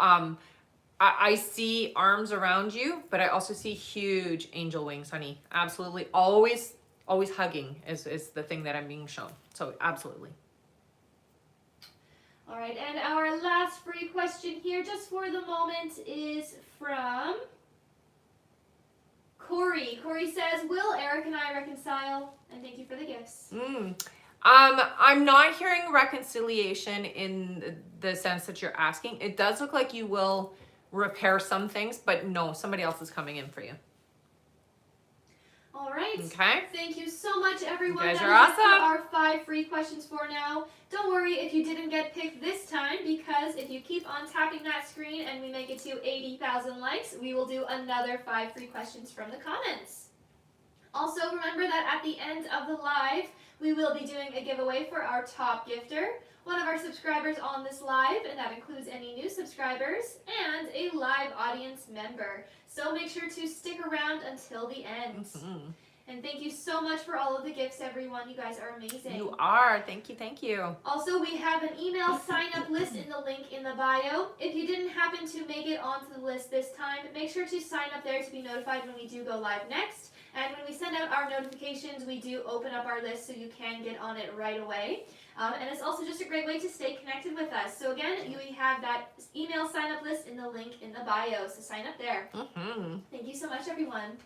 S1: I see arms around you, but I also see huge angel wings, honey. Absolutely. Always hugging is the thing that I'm being shown. So absolutely.
S2: All right, and our last free question here, just for the moment, is from Corey. Corey says, will Eric and I reconcile? And thank you for the gifts.
S1: I'm not hearing reconciliation in the sense that you're asking. It does look like you will repair some things, but no, somebody else is coming in for you.
S2: All right.
S1: Okay.
S2: Thank you so much, everyone.
S1: You guys
S2: That
S1: are
S2: is it for
S1: awesome.
S2: our 5 free questions for now. Don't worry if you didn't get picked this time, because if you keep on tapping that screen and we make it to 80,000 likes, we will do another 5 free questions from the comments. Also, remember that at the end of the live, we will be doing a giveaway for our top gifter, one of our subscribers on this live, and that includes any new subscribers, and a live audience member. So make sure to stick around until the end. And thank you so much for all of the gifts, everyone. You guys are amazing.
S1: You are. Thank you.
S2: Also, we have an email sign-up list in the link in the bio. If you didn't happen to make it onto the list this time, make sure to sign up there to be notified when we do go live next. And when we send out our notifications, we do open up our list so you can get on it right away. And it's also just a great way to stay connected with us. So again, we have that email sign-up list in the link in the bio, so sign up there. Thank you so much, everyone.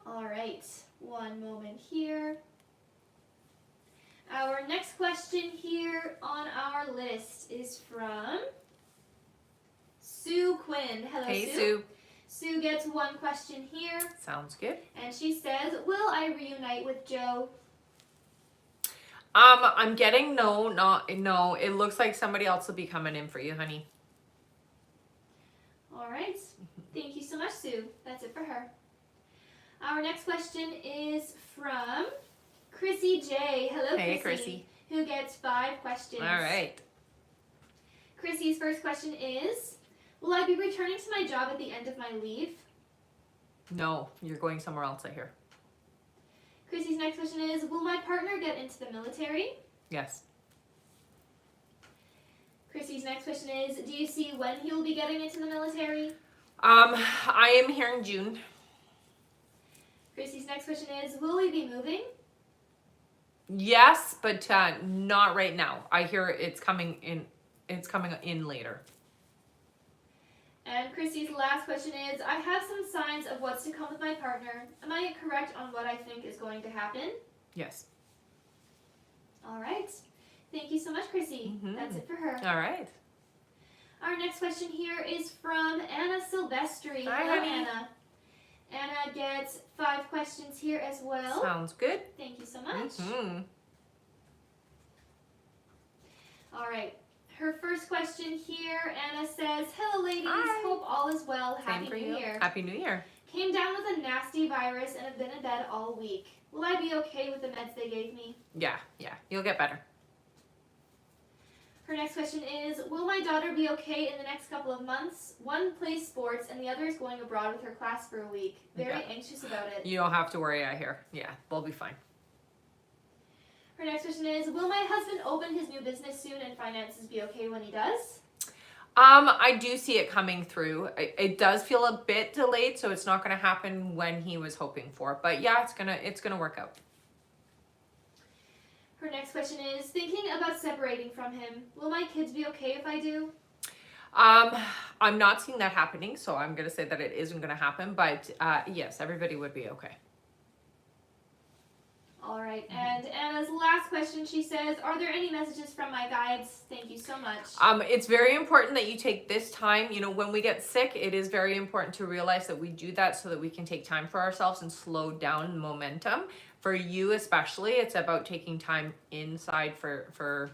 S2: All right, one moment here. Our next question here on our list is from Sue Quinn. Hello,
S1: Hey,
S2: Sue.
S1: Sue.
S2: Sue gets one question here,
S1: Sounds good.
S2: and she says, will I reunite with Joe?
S1: I'm getting no. It looks like somebody else will be coming in for you, honey.
S2: All right, thank you so much, Sue. That's it for her. Our next question is from Chrissy J. Hello,
S1: Hey,
S2: Chrissy. Who gets 5 questions.
S1: All right.
S2: Chrissy's first question is, will I be returning to my job at the end of my leave?
S1: No, you're going somewhere else, I hear.
S2: Chrissy's next question is, will my partner get into the military?
S1: Yes.
S2: Chrissy's next question is, do you see when he will be getting into the military?
S1: I am hearing June.
S2: Chrissy's next question is, will we be moving?
S1: Yes, but not right now. I hear it's coming in. It's coming in later.
S2: And Chrissy's last question is, I have some signs of what's to come with my partner. Am I correct on what I think is going to happen?
S1: Yes.
S2: All right. Thank you so much, Chrissy. That's it for her.
S1: All right.
S2: Our next question here is from Anna Silvestri.
S1: Hi,
S2: Hello,
S1: honey.
S2: Anna. Anna gets 5 questions here as well.
S1: Sounds good.
S2: Thank you so much. All right. Her first question here, Anna says, hello, ladies.
S1: Hi.
S2: Hope all is well.
S1: Same
S2: Happy
S1: for
S2: New
S1: you.
S2: Year.
S1: Happy New Year.
S2: Came down with a nasty virus and have been in bed all week. Will I be okay with the meds they gave me?
S1: Yeah. You'll get better.
S2: Her next question is, will my daughter be okay in the next couple of months? One plays sports and the other is going abroad with her class for a week. Very anxious about it.
S1: You don't have to worry, I hear. Yeah, they'll be fine.
S2: Her next question is, will my husband open his new business soon and finances be okay when he does?
S1: I do see it coming through. It does feel a bit delayed, so it's not going to happen when he was hoping for. But yeah, it's gonna work out.
S2: Her next question is, thinking about separating from him. Will my kids be okay if I do?
S1: I'm not seeing that happening, so I'm going to say that it isn't going to happen, but yes, everybody would be okay.
S2: All right, and Anna's last question, she says, are there any messages from my guides? Thank you so much.
S1: It's very important that you take this time. You know, when we get sick, it is very important to realize that we do that so that we can take time for ourselves and slow down momentum. For you especially, it's about taking time inside for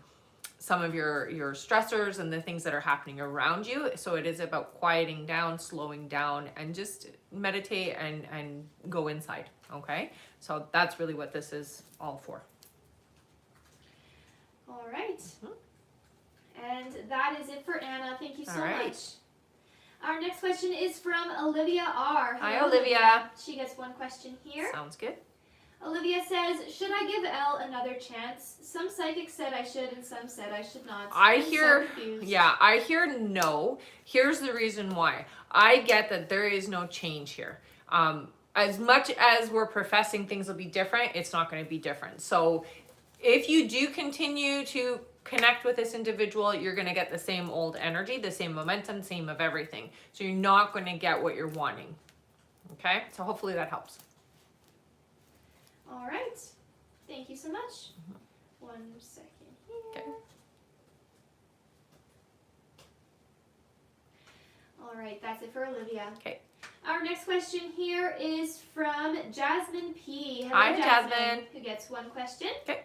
S1: some of your stressors and the things that are happening around you. So it is about quieting down, slowing down, and just meditate and go inside. Okay, so that's really what this is all for.
S2: All right. And that is it for Anna. Thank you so much. Our next question is from Olivia R.
S1: Hi, Olivia.
S2: She gets one question here.
S1: Sounds good.
S2: Olivia says, should I give Elle another chance? Some psychics said I should and some said I should not.
S1: I
S2: I'm
S1: hear,
S2: so confused.
S1: yeah, I hear no. Here's the reason why. I get that there is no change here. As much as we're professing things will be different, it's not going to be different. So if you do continue to connect with this individual, you're going to get the same old energy, the same momentum, same of everything. So you're not going to get what you're wanting. Okay? So hopefully that helps.
S2: All right. Thank you so much. 1 second here.
S1: Okay.
S2: All right, that's it for Olivia.
S1: Okay.
S2: Our next question here is from Jasmine P. Hello,
S1: Hi, Jasmine.
S2: Who gets one question.
S1: Okay.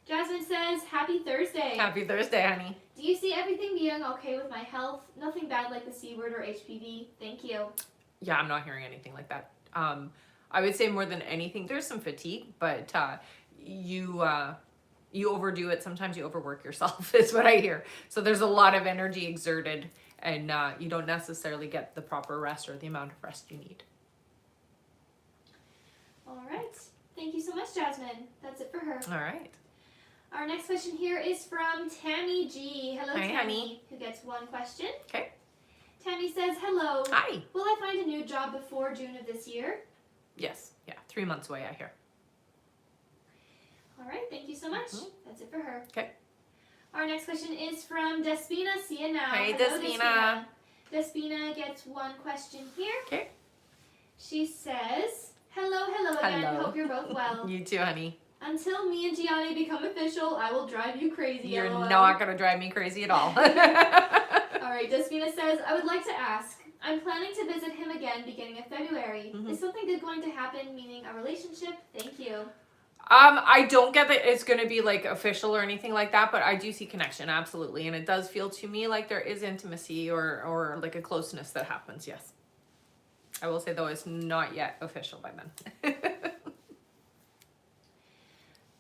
S2: Jasmine says, happy Thursday.
S1: Happy Thursday, honey.
S2: Do you see everything being okay with my health? Nothing bad like the C word or HPV? Thank you.
S1: Yeah, I'm not hearing anything like that. I would say more than anything, there's some fatigue, but you overdo it. Sometimes you overwork yourself is what I hear. So there's a lot of energy exerted, and you don't necessarily get the proper rest or the amount of rest you need.
S2: All right. Thank you so much, Jasmine. That's it for her.
S1: All right.
S2: Our next question here is from Tammy G. Hello,
S1: Hi,
S2: Tammy.
S1: honey.
S2: Who gets one question.
S1: Okay.
S2: Tammy says, hello.
S1: Hi.
S2: Will I find a new job before June of this year?
S1: Yes. Yeah. 3 months away, I hear.
S2: All right. Thank you so much. That's it for her.
S1: Okay.
S2: Our next question is from Despina. See you now.
S1: Hey,
S2: Hello,
S1: Despina.
S2: Despina gets one question here.
S1: Okay.
S2: She says, hello again.
S1: Hello.
S2: Hope you're both well.
S1: You too, honey.
S2: Until me and Gianni become official, I will drive you crazy.
S1: You're
S2: LOL.
S1: not going to drive me crazy at all.
S2: All right, Despina says, I would like to ask, I'm planning to visit him again beginning of February.
S1: Mhm.
S2: Is something good going to happen, meaning a relationship? Thank you.
S1: I don't get that it's going to be like official or anything like that, but I do see connection, absolutely. And it does feel to me like there is intimacy or like a closeness that happens, yes. I will say though, it's not yet official by then.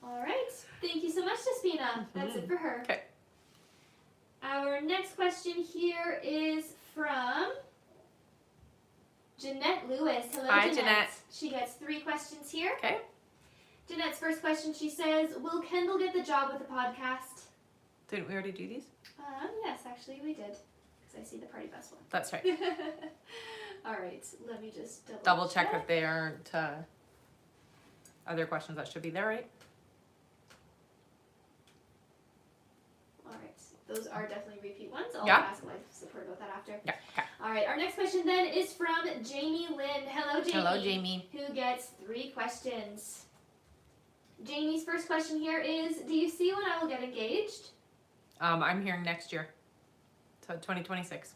S2: All right, thank you so much, Despina. That's it for her.
S1: Okay.
S2: Our next question here is from Jeanette Lewis. Hello,
S1: Hi, Jeanette.
S2: She gets 3 questions here.
S1: Okay.
S2: Jeanette's first question, she says, will Kendall get the job with the podcast?
S1: Didn't we already do these?
S2: Yes, actually we did. Because I see the party bus one.
S1: That's right.
S2: All right, let me just
S1: Double check if they aren't other questions that should be there, right?
S2: All right, those are definitely repeat ones. I'll
S1: Yeah.
S2: ask life support about that after.
S1: Yeah. Okay.
S2: All right, our next question then is from Jamie Lynn. Hello, Jamie.
S1: Hello, Jamie.
S2: Who gets 3 questions. Jamie's first question here is, do you see when I will get engaged?
S1: I'm hearing next year. So 2026.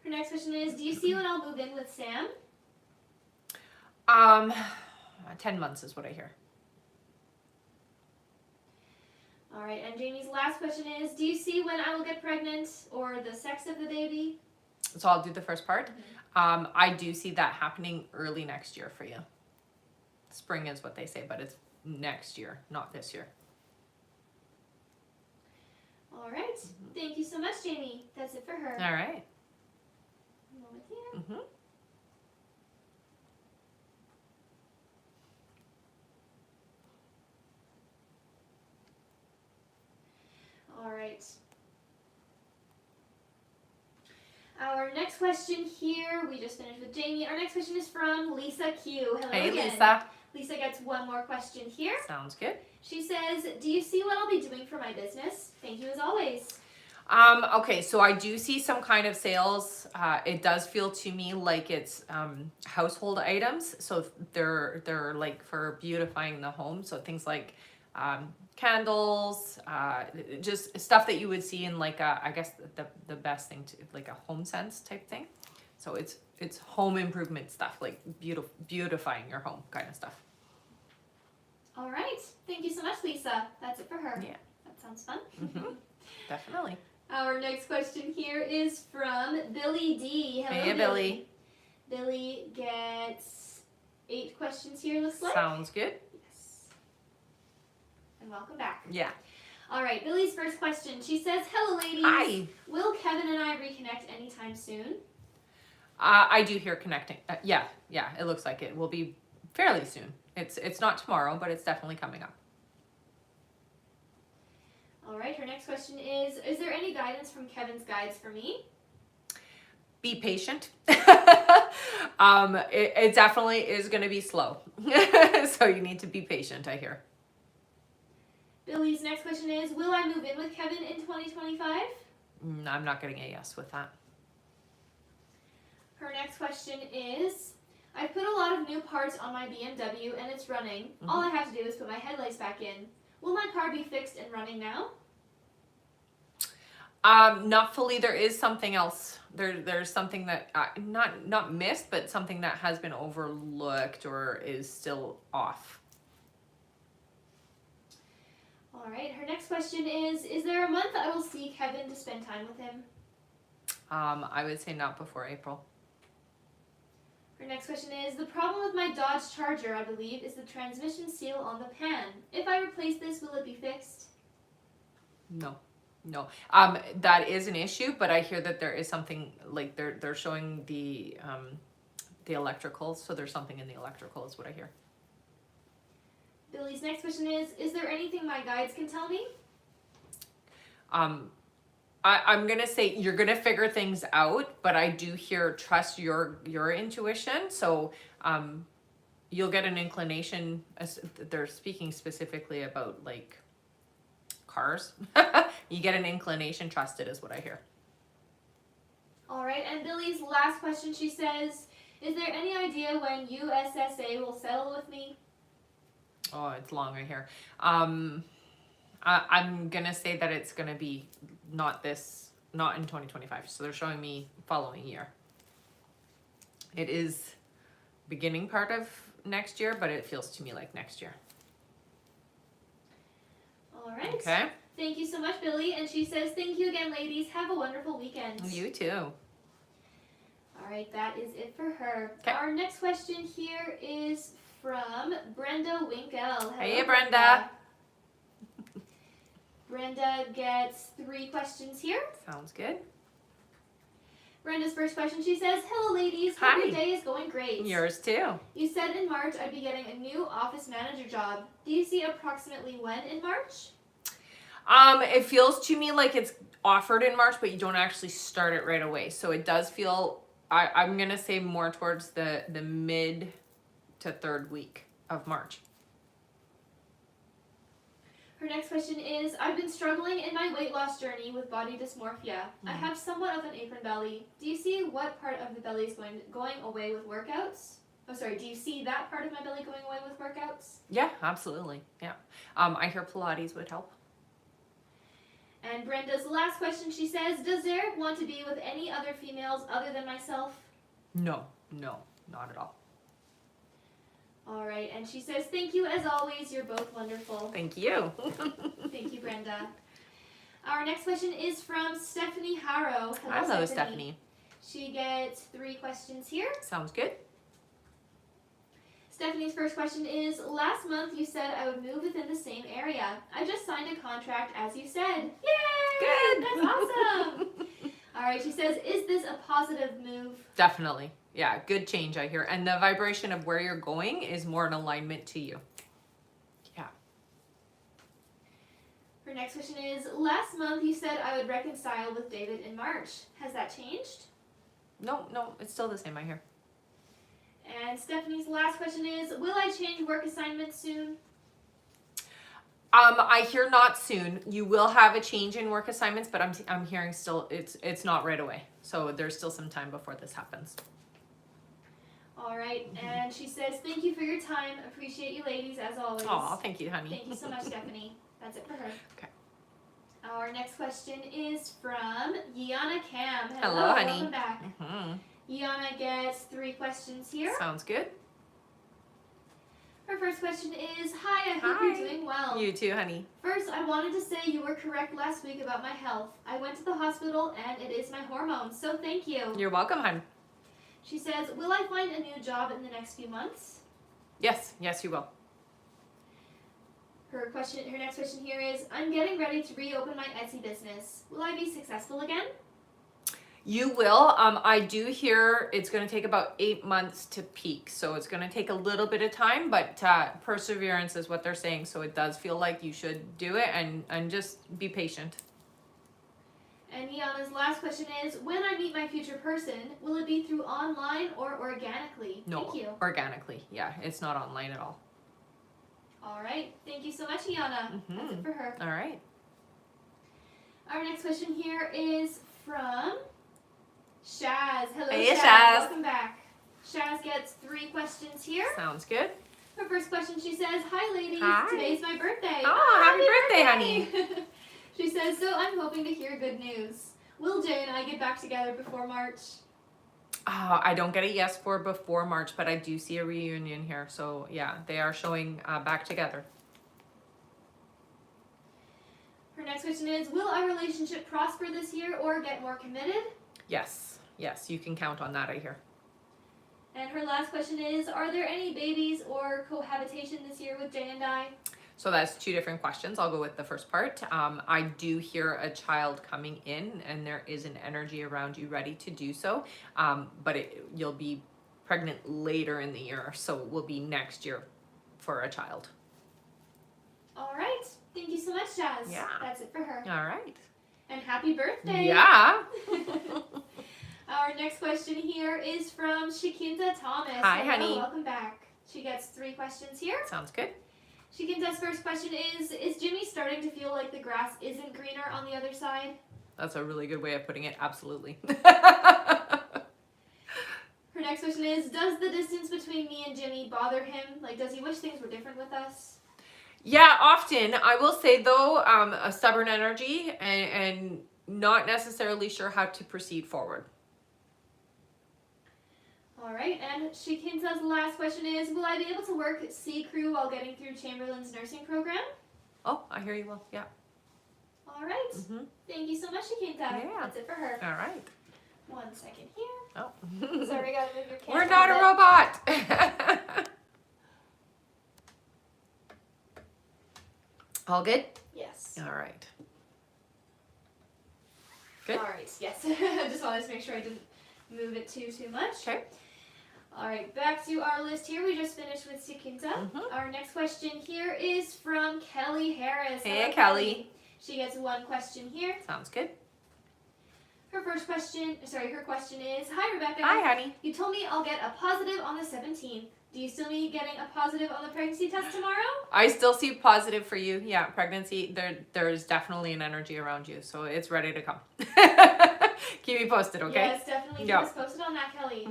S2: Her next question is, do you see when I'll move in with Sam?
S1: 10 months is what I hear.
S2: All right, and Jamie's last question is, do you see when I will get pregnant or the sex of the baby?
S1: So I'll do the first part. I do see that happening early next year for you. Spring is what they say, but it's next year, not this year.
S2: All right, thank you so much, Jamie. That's it for her.
S1: All right.
S2: One moment here.
S1: Mm-hmm.
S2: All right. Our next question here, we just finished with Jamie. Our next question is from Lisa Q. Hello
S1: Hey,
S2: again.
S1: Lisa.
S2: Lisa gets one more question here.
S1: Sounds good.
S2: She says, do you see what I'll be doing for my business? Thank you as always.
S1: Okay, so I do see some kind of sales. It does feel to me like it's household items. So they're like for beautifying the home. So things like candles, just stuff that you would see in like a, I guess the best thing to like a home sense type thing. So it's home improvement stuff, like beautifying your home kind of stuff.
S2: All right. Thank you so much, Lisa. That's it for her.
S1: Yeah.
S2: That sounds fun.
S1: Definitely.
S2: Our next question here is from Billy D. Hello,
S1: Hey, Billy.
S2: Billy gets 8 questions here, looks like.
S1: Sounds good.
S2: Yes. And welcome back.
S1: Yeah.
S2: All right, Billy's first question. She says, hello, ladies.
S1: Hi.
S2: Will Kevin and I reconnect anytime soon?
S1: I do hear connecting. Yeah, it looks like it will be fairly soon. It's not tomorrow, but it's definitely coming up.
S2: All right, her next question is there any guidance from Kevin's guides for me?
S1: Be patient. It definitely is going to be slow. So you need to be patient, I hear.
S2: Billy's next question is, will I move in with Kevin in 2025?
S1: I'm not getting a yes with that.
S2: Her next question is, I put a lot of new parts on my BMW and it's running.
S1: Mm-hmm.
S2: All I have to do is put my headlights back in. Will my car be fixed and running now?
S1: Not fully. There is something else. There's something that not missed, but something that has been overlooked or is still off.
S2: All right. Her next question is there a month I will see Kevin to spend time with him?
S1: I would say not before April.
S2: Her next question is, the problem with my Dodge Charger, I believe, is the transmission seal on the pan. If I replace this, will it be fixed?
S1: No. That is an issue, but I hear that there is something like they're showing the electrical, so there's something in the electrical is what I hear.
S2: Billy's next question is there anything my guides can tell me?
S1: I'm gonna say you're gonna figure things out, but I do hear trust your intuition. So you'll get an inclination. They're speaking specifically about like cars. You get an inclination, trust it is what I hear.
S2: All right, and Billy's last question, she says, is there any idea when USSA will settle with me?
S1: Oh, it's long right here. I'm gonna say that it's gonna be not in 2025. So they're showing me following year. It is beginning part of next year, but it feels to me like next year.
S2: All right.
S1: Okay.
S2: Thank you so much, Billy. And she says, thank you again, ladies. Have a wonderful weekend.
S1: You too.
S2: All right, that is it for her.
S1: Okay.
S2: Our next question here is from Brenda Winkle. Hello,
S1: Hey, Brenda.
S2: Brenda gets 3 questions here.
S1: Sounds good.
S2: Brenda's first question, she says, hello, ladies.
S1: Hi.
S2: Hope your day is going great.
S1: Yours too.
S2: You said in March I'd be getting a new office manager job. Do you see approximately when in March?
S1: It feels to me like it's offered in March, but you don't actually start it right away. So it does feel, I'm going to say more towards the mid to 3rd week of March.
S2: Her next question is, I've been struggling in my weight loss journey with body dysmorphia. I have somewhat of an apron belly. Do you see what part of the belly is going away with workouts? Oh, sorry, do you see that part of my belly going away with workouts?
S1: Yeah, absolutely. Yeah. I hear Pilates would help.
S2: And Brenda's last question, she says, does Derek want to be with any other females other than myself?
S1: No, not at all.
S2: All right, and she says, thank you as always. You're both wonderful.
S1: Thank you.
S2: Thank you, Brenda. Our next question is from Stephanie Harrow.
S1: Hello, Stephanie.
S2: She gets 3 questions here.
S1: Sounds good.
S2: Stephanie's first question is, last month you said I would move within the same area. I just signed a contract as you said. Yay!
S1: Good.
S2: That's awesome. All right, she says, is this a positive move?
S1: Definitely. Yeah, good change I hear. And the vibration of where you're going is more in alignment to you. Yeah.
S2: Her next question is, last month you said I would reconcile with David in March. Has that changed?
S1: No, it's still the same I hear.
S2: And Stephanie's last question is, will I change work assignments soon?
S1: I hear not soon. You will have a change in work assignments, but I'm hearing still it's not right away. So there's still some time before this happens.
S2: All right, and she says, thank you for your time. Appreciate you ladies as always.
S1: Aw, thank you, honey.
S2: Thank you so much, Stephanie. That's it for her.
S1: Okay.
S2: Our next question is from Yana Cam.
S1: Hello, honey.
S2: Welcome back. Yana gets 3 questions here.
S1: Sounds good.
S2: Her first question is, hi, I hope you're doing well.
S1: You too, honey.
S2: First, I wanted to say you were correct last week about my health. I went to the hospital and it is my hormones, so thank you.
S1: You're welcome, hon.
S2: She says, will I find a new job in the next few months?
S1: Yes, yes, you will.
S2: Her next question here is, I'm getting ready to reopen my Etsy business. Will I be successful again?
S1: You will. I do hear it's going to take about 8 months to peak. So it's going to take a little bit of time, but perseverance is what they're saying. So it does feel like you should do it and just be patient.
S2: And Yana's last question is, when I meet my future person, will it be through online or organically?
S1: No,
S2: Thank you.
S1: organically. Yeah, it's not online at all.
S2: All right. Thank you so much, Yana. That's it for her.
S1: All right.
S2: Our next question here is from Shaz. Hello,
S1: Hey,
S2: Shaz.
S1: Shaz.
S2: Welcome back. Shaz gets 3 questions here.
S1: Sounds good.
S2: Her first question, she says, hi, ladies.
S1: Hi.
S2: Today's my birthday.
S1: Oh, happy birthday, honey.
S2: She says, so I'm hoping to hear good news. Will Jay and I get back together before March?
S1: I don't get a yes for before March, but I do see a reunion here. So yeah, they are showing back together.
S2: Her next question is, will our relationship prosper this year or get more committed?
S1: Yes, yes, you can count on that, I hear.
S2: And her last question is, are there any babies or cohabitation this year with Jay and I?
S1: So that's 2 different questions. I'll go with the first part. I do hear a child coming in and there is an energy around you ready to do so. But you'll be pregnant later in the year. So it will be next year for a child.
S2: All right. Thank you so much, Jazz.
S1: Yeah.
S2: That's it for her.
S1: All right.
S2: And happy birthday.
S1: Yeah.
S2: Our next question here is from Shikinta Thomas.
S1: Hi,
S2: Hello,
S1: honey.
S2: Welcome back. She gets 3 questions here.
S1: Sounds good.
S2: Shikinta's first question is Jimmy starting to feel like the grass isn't greener on the other side?
S1: That's a really good way of putting it. Absolutely.
S2: Her next question is, does the distance between me and Jimmy bother him? Like, does he wish things were different with us?
S1: Yeah, often. I will say, though, a stubborn energy and not necessarily sure how to proceed forward.
S2: All right, and Shikinta's last question is, will I be able to work sea crew while getting through Chamberlain's nursing program?
S1: Oh, I hear you will. Yeah.
S2: All right. Thank you so much, Shikinta.
S1: Yeah.
S2: That's it for her.
S1: All right.
S2: 1 second here.
S1: Oh.
S2: Sorry, gotta move your camera.
S1: We're not a robot. All good?
S2: Yes.
S1: All right. Good.
S2: All right, yes. I just wanted to make sure I didn't move it too much.
S1: Okay.
S2: All right, back to our list here. We just finished with Shikinta. Our next question here is from Kelly Harris.
S1: Hey,
S2: Hello,
S1: Kelly.
S2: She gets 1 question here.
S1: Sounds good.
S2: Her question is, hi, Rebecca.
S1: Hi, honey.
S2: You told me I'll get a positive on the 17th. Do you still need getting a positive on the pregnancy test tomorrow?
S1: I still see positive for you. Yeah, pregnancy, there's definitely an energy around you, so it's ready to come. Keep me posted, okay?
S2: Yes, definitely. Keep us posted on that, Kelly.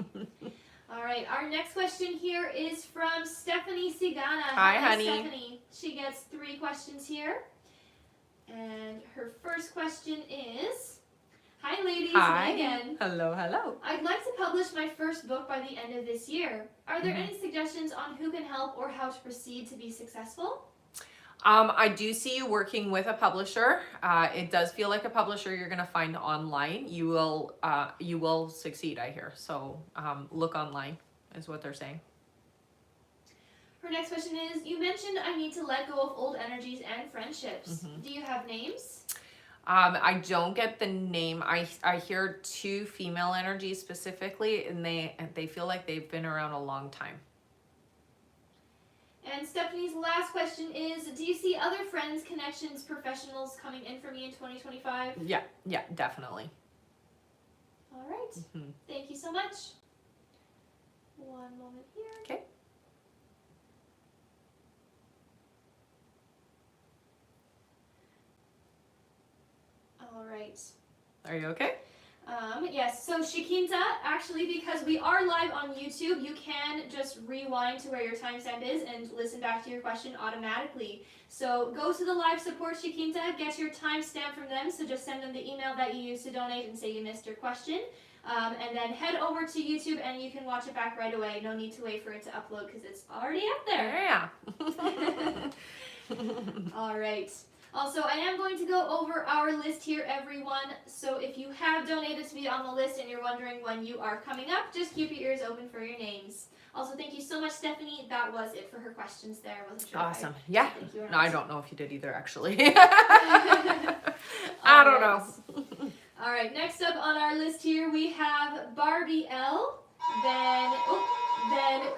S2: All right, our next question here is from Stephanie Sigana.
S1: Hi,
S2: Hello,
S1: honey.
S2: Stephanie. She gets 3 questions here. And her first question is, hi, ladies.
S1: Hi.
S2: Me again.
S1: Hello, hello.
S2: I'd like to publish my first book by the end of this year. Are there any suggestions on who can help or how to proceed to be successful?
S1: I do see you working with a publisher. It does feel like a publisher you're going to find online. You will succeed, I hear. So look online is what they're saying.
S2: Her next question is, you mentioned I need to let go of old energies and friendships. Do you have names?
S1: I don't get the name. I hear 2 female energies specifically, and they feel like they've been around a long time.
S2: And Stephanie's last question is, do you see other friends, connections, professionals coming in for me in 2025?
S1: Yeah, definitely.
S2: All right. Thank you so much. 1 moment here.
S1: Okay. Are you okay?
S2: Yes, so Shikinta, actually, because we are live on YouTube, you can just rewind to where your timestamp is and listen back to your question automatically. So go to the live support Shikinta, get your timestamp from them, so just send them the email that you used to donate and say you missed your question. And then head over to YouTube and you can watch it back right away. No need to wait for it to upload because it's already up there.
S1: Yeah.
S2: All right. Also, I am going to go over our list here, everyone. So if you have donated to be on the list and you're wondering when you are coming up, just keep your ears open for your names. Also, thank you so much, Stephanie. That was it for her questions there. I wasn't sure.
S1: Awesome. Yeah.
S2: Thank you.
S1: No, I don't know if you did either, actually. I don't know.
S2: All right. Next up on our list here, we have Barbie L. Then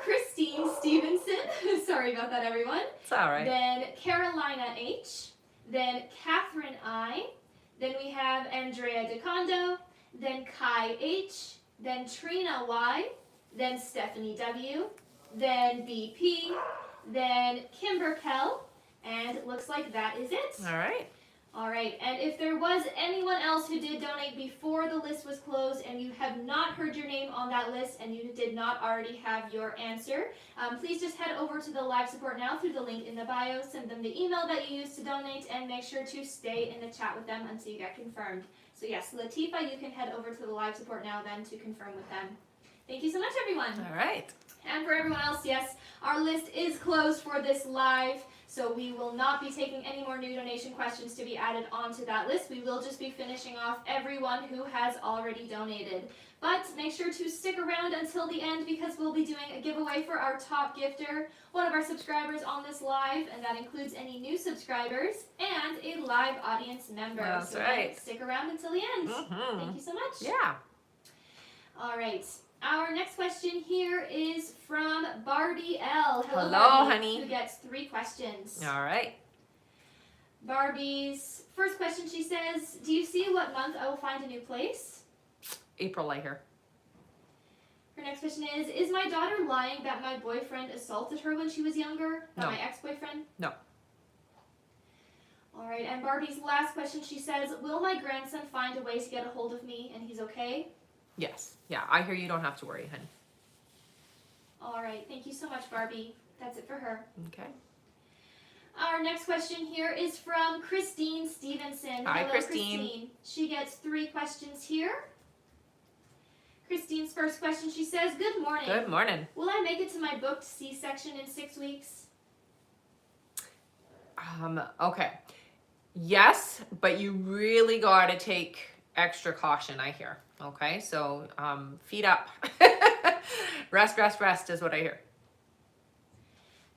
S2: Christine Stevenson. Sorry about that, everyone.
S1: It's all right.
S2: Then Carolina H. Then Catherine I. Then we have Andrea DeCondo. Then Kai H. Then Trina Y. Then Stephanie W. Then BP. Then Kimber Kell. And it looks like that is it.
S1: All right.
S2: All right, and if there was anyone else who did donate before the list was closed and you have not heard your name on that list and you did not already have your answer, please just head over to the live support now through the link in the bio, send them the email that you used to donate, and make sure to stay in the chat with them until you get confirmed. So yes, Latifa, you can head over to the live support now then to confirm with them. Thank you so much, everyone.
S1: All right.
S2: And for everyone else, yes, our list is closed for this live, so we will not be taking any more new donation questions to be added onto that list. We will just be finishing off everyone who has already donated. But make sure to stick around until the end because we'll be doing a giveaway for our top gifter, one of our subscribers on this live, and that includes any new subscribers and a live audience member.
S1: That's
S2: so
S1: right.
S2: Stick around until the end.
S1: Mm-hmm.
S2: Thank you so much.
S1: Yeah.
S2: All right. Our next question here is from Barbie L.
S1: Hello,
S2: Barbie,
S1: honey.
S2: Who gets 3 questions.
S1: All right.
S2: Barbie's first question, she says, do you see what month I will find a new place?
S1: April, I hear.
S2: Her next question is my daughter lying that my boyfriend assaulted her when she was younger? That
S1: No.
S2: my ex-boyfriend?
S1: No.
S2: All right, and Barbie's last question, she says, will my grandson find a way to get a hold of me and he's okay?
S1: Yes. Yeah, I hear you don't have to worry, honey.
S2: All right, thank you so much, Barbie. That's it for her.
S1: Okay.
S2: Our next question here is from Christine Stevenson.
S1: Hi,
S2: Hello,
S1: Christine.
S2: She gets 3 questions here. Christine's first question, she says, good morning.
S1: Good morning.
S2: Will I make it to my booked C-section in 6 weeks?
S1: Okay. Yes, but you really got to take extra caution, I hear. Okay, so feet up. Rest is what I hear.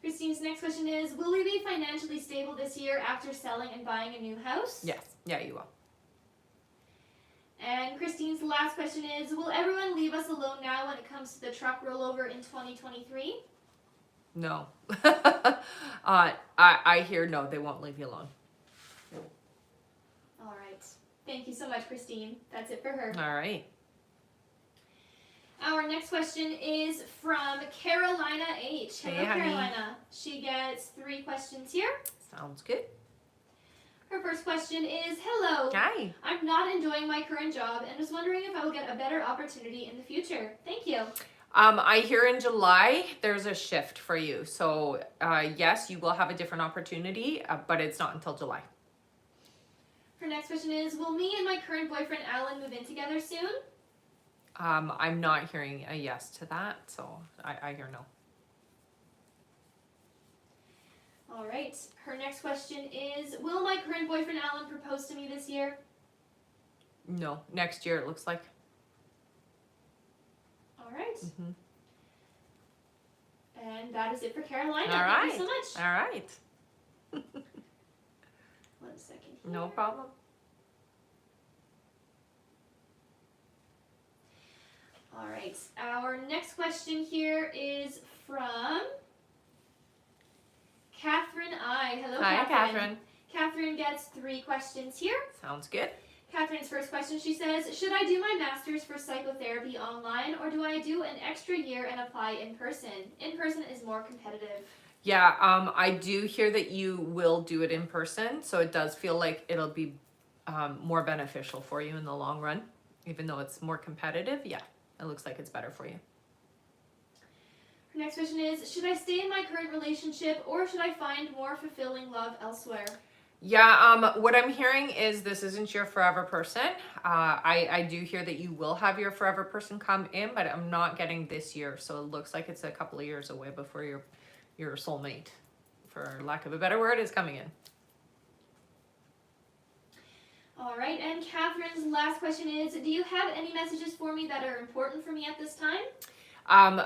S2: Christine's next question is, will we be financially stable this year after selling and buying a new house?
S1: Yes. Yeah, you will.
S2: And Christine's last question is, will everyone leave us alone now when it comes to the truck rollover in 2023?
S1: No. I hear no, they won't leave you alone.
S2: All right. Thank you so much, Christine. That's it for her.
S1: All right.
S2: Our next question is from Carolina H. Hello,
S1: Hey, honey.
S2: Carolina. She gets 3 questions here.
S1: Sounds good.
S2: Her first question is, hello.
S1: Hi.
S2: I'm not enjoying my current job and was wondering if I will get a better opportunity in the future. Thank you.
S1: I hear in July there's a shift for you. So yes, you will have a different opportunity, but it's not until July.
S2: Her next question is, will me and my current boyfriend Alan move in together soon?
S1: I'm not hearing a yes to that, so I hear no.
S2: All right. Her next question is, will my current boyfriend Alan propose to me this year?
S1: No, next year it looks like.
S2: All right.
S1: Mm-hmm.
S2: And that is it for Carolina.
S1: All right.
S2: Thank you so much.
S1: All right.
S2: 1 second here.
S1: No problem.
S2: All right. Our next question here is from Catherine I. Hello,
S1: Hi,
S2: Catherine.
S1: Catherine.
S2: Catherine gets 3 questions here.
S1: Sounds good.
S2: Catherine's first question, she says, should I do my master's for psychotherapy online or do I do an extra year and apply in person? In person is more competitive.
S1: Yeah, I do hear that you will do it in person, so it does feel like it'll be more beneficial for you in the long run. Even though it's more competitive, yeah, it looks like it's better for you.
S2: Her next question is, should I stay in my current relationship or should I find more fulfilling love elsewhere?
S1: Yeah, what I'm hearing is this isn't your forever person. I do hear that you will have your forever person come in, but I'm not getting this year. So it looks like it's a couple of years away before your soulmate, for lack of a better word, is coming in.
S2: All right, and Catherine's last question is, do you have any messages for me that are important for me at this time?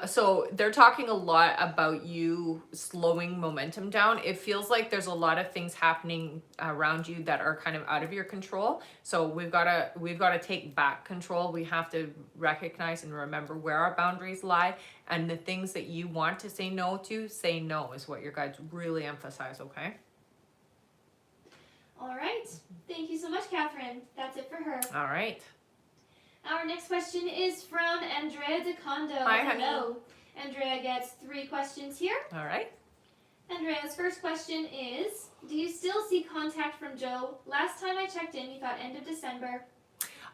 S1: So they're talking a lot about you slowing momentum down. It feels like there's a lot of things happening around you that are kind of out of your control. So we've got to take back control. We have to recognize and remember where our boundaries lie, and the things that you want to say no to, say no, is what your guides really emphasize, okay?
S2: All right, thank you so much, Catherine. That's it for her.
S1: All right.
S2: Our next question is from Andrea DeCondo.
S1: Hi, honey.
S2: Hello. Andrea gets 3 questions here.
S1: All right.
S2: Andrea's first question is, do you still see contact from Joe? Last time I checked in, you thought end of December.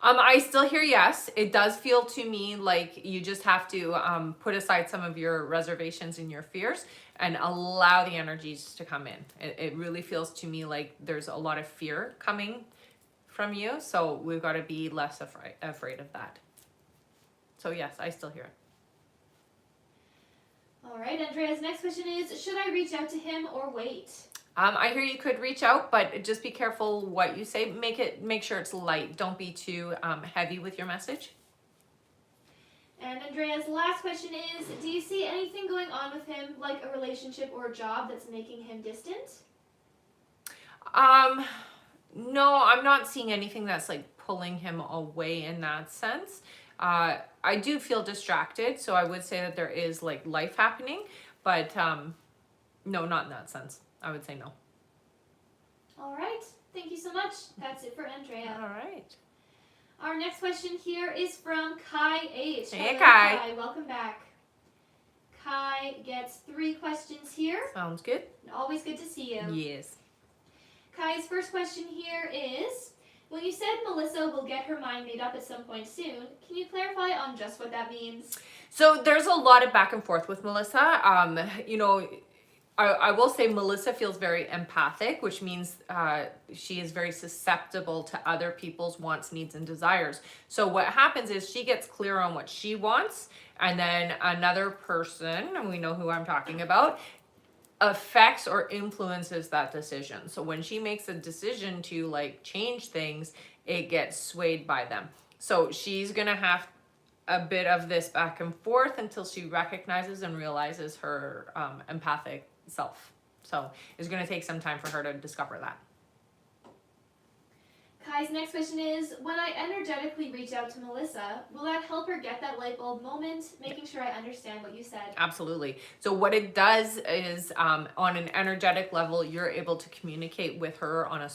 S1: I still hear yes. It does feel to me like you just have to put aside some of your reservations and your fears and allow the energies to come in. It really feels to me like there's a lot of fear coming from you, so we've got to be less afraid of that. So yes, I still hear it.
S2: All right, Andrea's next question is, should I reach out to him or wait?
S1: I hear you could reach out, but just be careful what you say. Make sure it's light. Don't be too heavy with your message.
S2: And Andrea's last question is, do you see anything going on with him, like a relationship or a job that's making him distant?
S1: No, I'm not seeing anything that's like pulling him away in that sense. I do feel distracted, so I would say that there is like life happening, but no, not in that sense. I would say no.
S2: All right, thank you so much. That's it for Andrea.
S1: All right.
S2: Our next question here is from Kai H.
S1: Hey,
S2: Hello,
S1: Kai.
S2: Welcome back. Kai gets 3 questions here.
S1: Sounds good.
S2: Always good to see you.
S1: Yes.
S2: Kai's first question here is, when you said Melissa will get her mind made up at some point soon, can you clarify on just what that means?
S1: So there's a lot of back and forth with Melissa. You know, I will say Melissa feels very empathic, which means she is very susceptible to other people's wants, needs, and desires. So what happens is she gets clear on what she wants, and then another person, and we know who I'm talking about, affects or influences that decision. So when she makes a decision to like change things, it gets swayed by them. So she's gonna have a bit of this back and forth until she recognizes and realizes her empathic self. So it's gonna take some time for her to discover that.
S2: Kai's next question is, when I energetically reach out to Melissa, will that help her get that light bulb moment, making sure I understand what you said?
S1: Absolutely. So what it does is on an energetic level, you're able to communicate with her on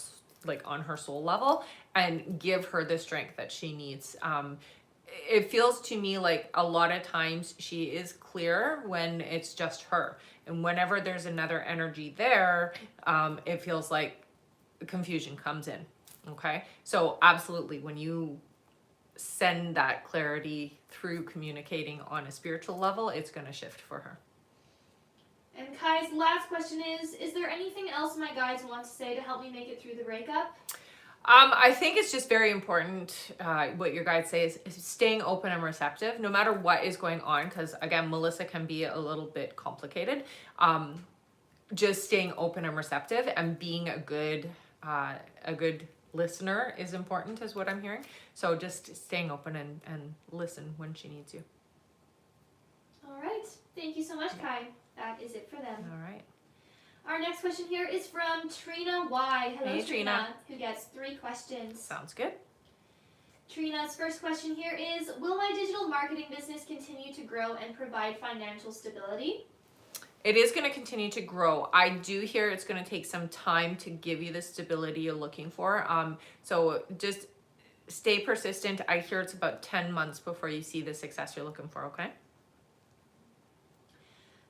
S1: on her soul level and give her the strength that she needs. It feels to me like a lot of times she is clear when it's just her. And whenever there's another energy there, it feels like confusion comes in. Okay, so absolutely, when you send that clarity through communicating on a spiritual level, it's going to shift for her.
S2: And Kai's last question is there anything else my guides want to say to help me make it through the breakup?
S1: I think it's just very important, what your guides say is staying open and receptive, no matter what is going on, because again, Melissa can be a little bit complicated. Just staying open and receptive and being a good listener is important, is what I'm hearing. So just staying open and listen when she needs you.
S2: All right. Thank you so much, Kai. That is it for them.
S1: All right.
S2: Our next question here is from Trina Y. Hello,
S1: Hey, Trina.
S2: who gets 3 questions.
S1: Sounds good.
S2: Trina's first question here is, will my digital marketing business continue to grow and provide financial stability?
S1: It is going to continue to grow. I do hear it's going to take some time to give you the stability you're looking for. So just stay persistent. I hear it's about 10 months before you see the success you're looking for, okay?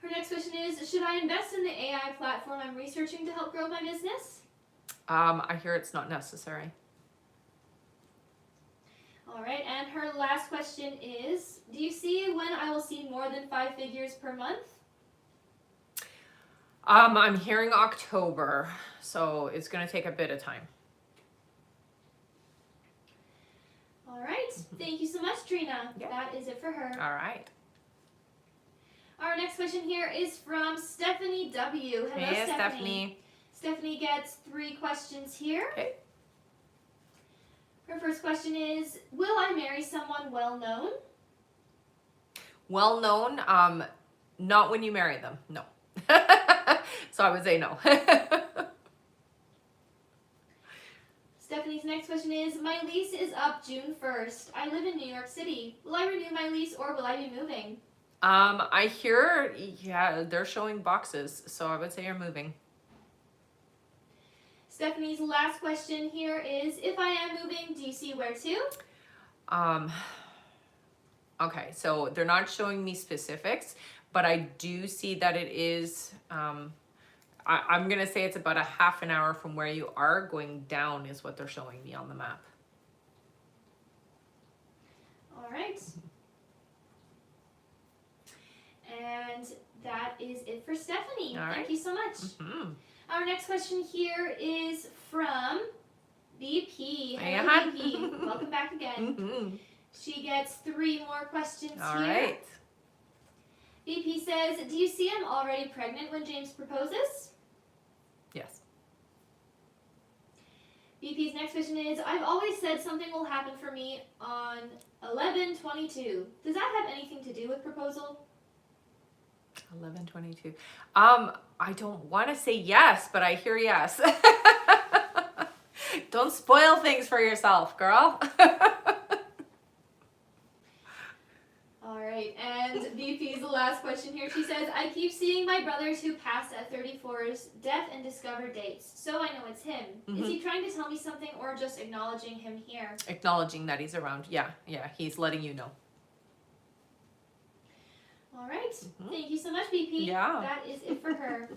S2: Her next question is, should I invest in the AI platform I'm researching to help grow my business?
S1: I hear it's not necessary.
S2: All right, and her last question is, do you see when I will see more than 5 figures per month?
S1: I'm hearing October, so it's gonna take a bit of time.
S2: All right, thank you so much, Trina.
S1: Yeah.
S2: That is it for her.
S1: All right.
S2: Our next question here is from Stephanie W. Hello,
S1: Hey,
S2: Stephanie. Stephanie gets 3 questions here.
S1: Okay.
S2: Her first question is, will I marry someone well known?
S1: Well known, not when you marry them, no. So I would say no.
S2: Stephanie's next question is, my lease is up June 1st. I live in New York City. Will I renew my lease or will I be moving?
S1: I hear, yeah, they're showing boxes, so I would say you're moving.
S2: Stephanie's last question here is, if I am moving, do you see where to?
S1: Okay, so they're not showing me specifics, but I do see that it is, I'm gonna say it's about a half an hour from where you are going down is what they're showing me on the map.
S2: All right. And that is it for Stephanie.
S1: All right.
S2: Thank you so much.
S1: Mm-hmm.
S2: Our next question here is from BP.
S1: Hey,
S2: Hello,
S1: hon.
S2: BP. Welcome back again.
S1: Mm-hmm.
S2: She gets 3 more questions
S1: All
S2: here.
S1: right.
S2: BP says, do you see I'm already pregnant when James proposes?
S1: Yes.
S2: BP's next question is, I've always said something will happen for me on 11/22. Does that have anything to do with proposal?
S1: 11:22. I don't want to say yes, but I hear yes. Don't spoil things for yourself, girl.
S2: All right, and VP's last question here. She says, I keep seeing my brothers who passed at 34's death and discovered dates, so I know it's him. Is he trying to tell me something or just acknowledging him here?
S1: Acknowledging that he's around. Yeah, he's letting you know.
S2: All right, thank you so much, BP.
S1: Yeah.
S2: That is it for her.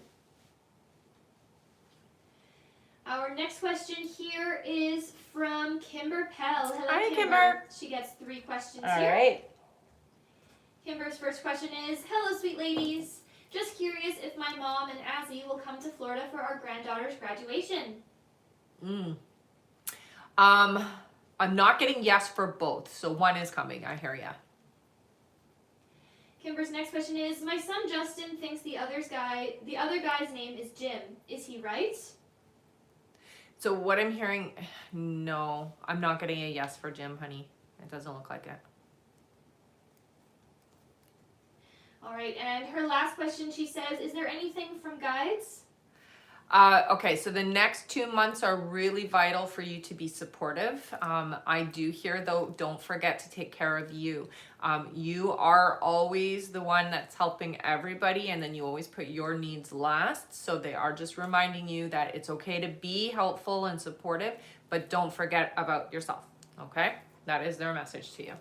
S2: Our next question here is from Kimber Pell. Hello,
S1: Hi,
S2: Kimber.
S1: Kimber.
S2: She gets 3 questions
S1: All
S2: here.
S1: right.
S2: Kimber's first question is, hello, sweet ladies. Just curious if my mom and Azzy will come to Florida for our granddaughter's graduation.
S1: I'm not getting yes for both, so one is coming. I hear ya.
S2: Kimber's next question is, my son Justin thinks the other guy's name is Jim. Is he right?
S1: So what I'm hearing, no, I'm not getting a yes for Jim, honey. It doesn't look like it.
S2: All right, and her last question, she says, is there anything from guides?
S1: Okay, so the next 2 months are really vital for you to be supportive. I do hear, though, don't forget to take care of you. You are always the one that's helping everybody, and then you always put your needs last. So they are just reminding you that it's okay to be helpful and supportive, but don't forget about yourself, okay? That is their message to you.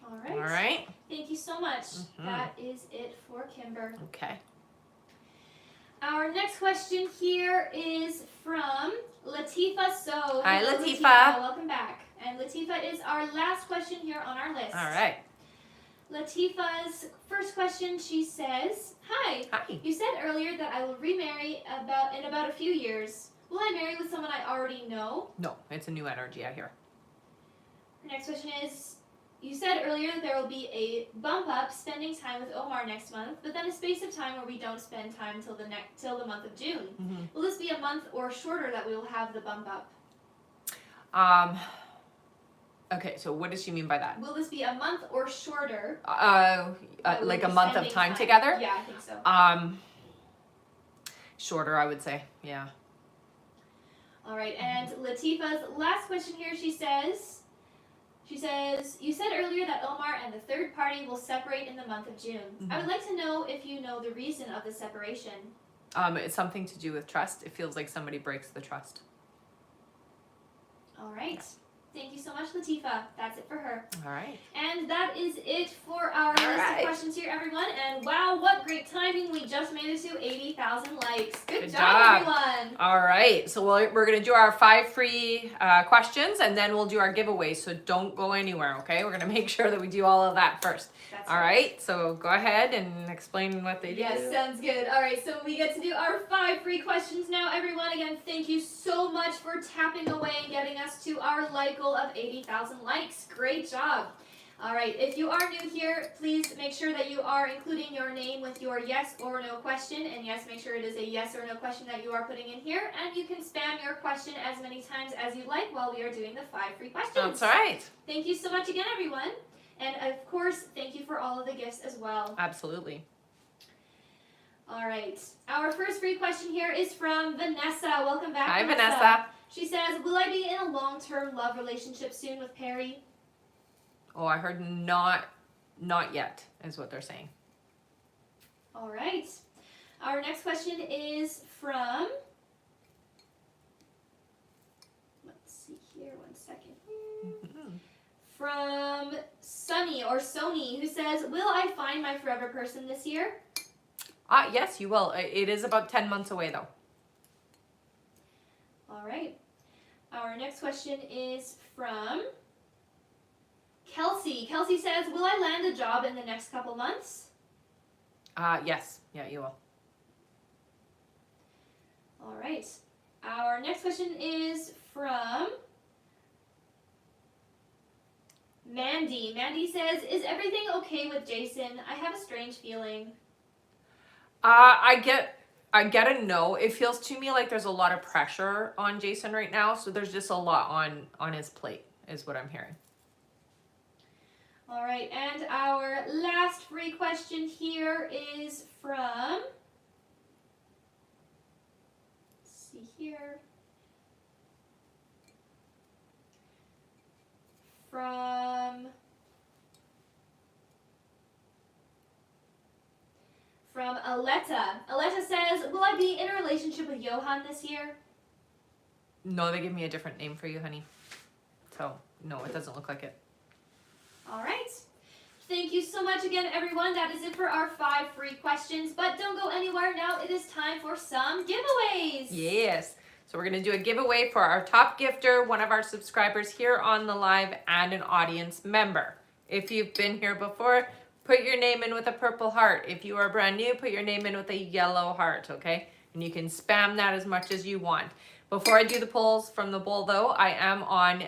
S2: All right.
S1: All right?
S2: Thank you so much. That is it for Kimber.
S1: Okay.
S2: Our next question here is from Latifa So.
S1: Hi,
S2: Hello,
S1: Latifa.
S2: Welcome back. And Latifa is our last question here on our list.
S1: All right.
S2: Latifa's first question, she says, Hi.
S1: Hi.
S2: You said earlier that I will remarry in about a few years. Will I marry with someone I already know?
S1: No, it's a new energy, I hear.
S2: Her next question is, you said earlier that there will be a bump up spending time with Omar next month, but then a space of time where we don't spend time till the month of June. Will this be a month or shorter that we will have the bump up?
S1: Okay, so what does she mean by that?
S2: Will this be a month or shorter?
S1: Like a month of time together?
S2: Yeah, I think so.
S1: Shorter, I would say. Yeah.
S2: All right, and Latifa's last question here, she says, you said earlier that Omar and the third party will separate in the month of June. I would like to know if you know the reason of the separation.
S1: It's something to do with trust. It feels like somebody breaks the trust.
S2: All right. Thank you so much, Latifa. That's it for her.
S1: All right.
S2: And that is it for our list of questions here, everyone. And wow, what great timing. We just made it to 80,000 likes. Good job, everyone.
S1: All right. So we're going to do our 5 free questions, and then we'll do our giveaway. So don't go anywhere, okay? We're going to make sure that we do all of that first.
S2: That's
S1: all right. So go ahead and explain what they do.
S2: Yes, sounds good. All right. So we get to do our 5 free questions now, everyone. Again, thank you so much for tapping away and getting us to our like goal of 80,000 likes. Great job. All right, if you are new here, please make sure that you are including your name with your yes or no question. And yes, make sure it is a yes or no question that you are putting in here. And you can spam your question as many times as you like while we are doing the 5 free questions.
S1: That's right.
S2: Thank you so much again, everyone. And of course, thank you for all of the gifts as well.
S1: Absolutely.
S2: All right, our first free question here is from Vanessa. Welcome back,
S1: Hi, Vanessa.
S2: She says, will I be in a long-term love relationship soon with Perry?
S1: Oh, I heard not yet is what they're saying.
S2: All right. Our next question is from, let's see here, 1 second. From Sunny or Sony, who says, will I find my forever person this year?
S1: Yes, you will. It is about 10 months away, though.
S2: All right. Our next question is from Kelsey. Kelsey says, will I land a job in the next couple months?
S1: Yes. Yeah, you will.
S2: All right. Our next question is from Mandy. Mandy says, is everything okay with Jason? I have a strange feeling.
S1: I get a no. It feels to me like there's a lot of pressure on Jason right now, so there's just a lot on his plate, is what I'm hearing.
S2: All right, and our last free question here is from, let's see here, from Aletta. Aletta says, will I be in a relationship with Johan this year?
S1: No, they give me a different name for you, honey. So, no, it doesn't look like it.
S2: All right. Thank you so much again, everyone. That is it for our 5 free questions. But don't go anywhere. Now it is time for some giveaways.
S1: Yes. So we're going to do a giveaway for our top gifter, one of our subscribers here on the live, and an audience member. If you've been here before, put your name in with a purple heart. If you are brand new, put your name in with a yellow heart, okay? And you can spam that as much as you want. Before I do the polls from the bowl, though, I am on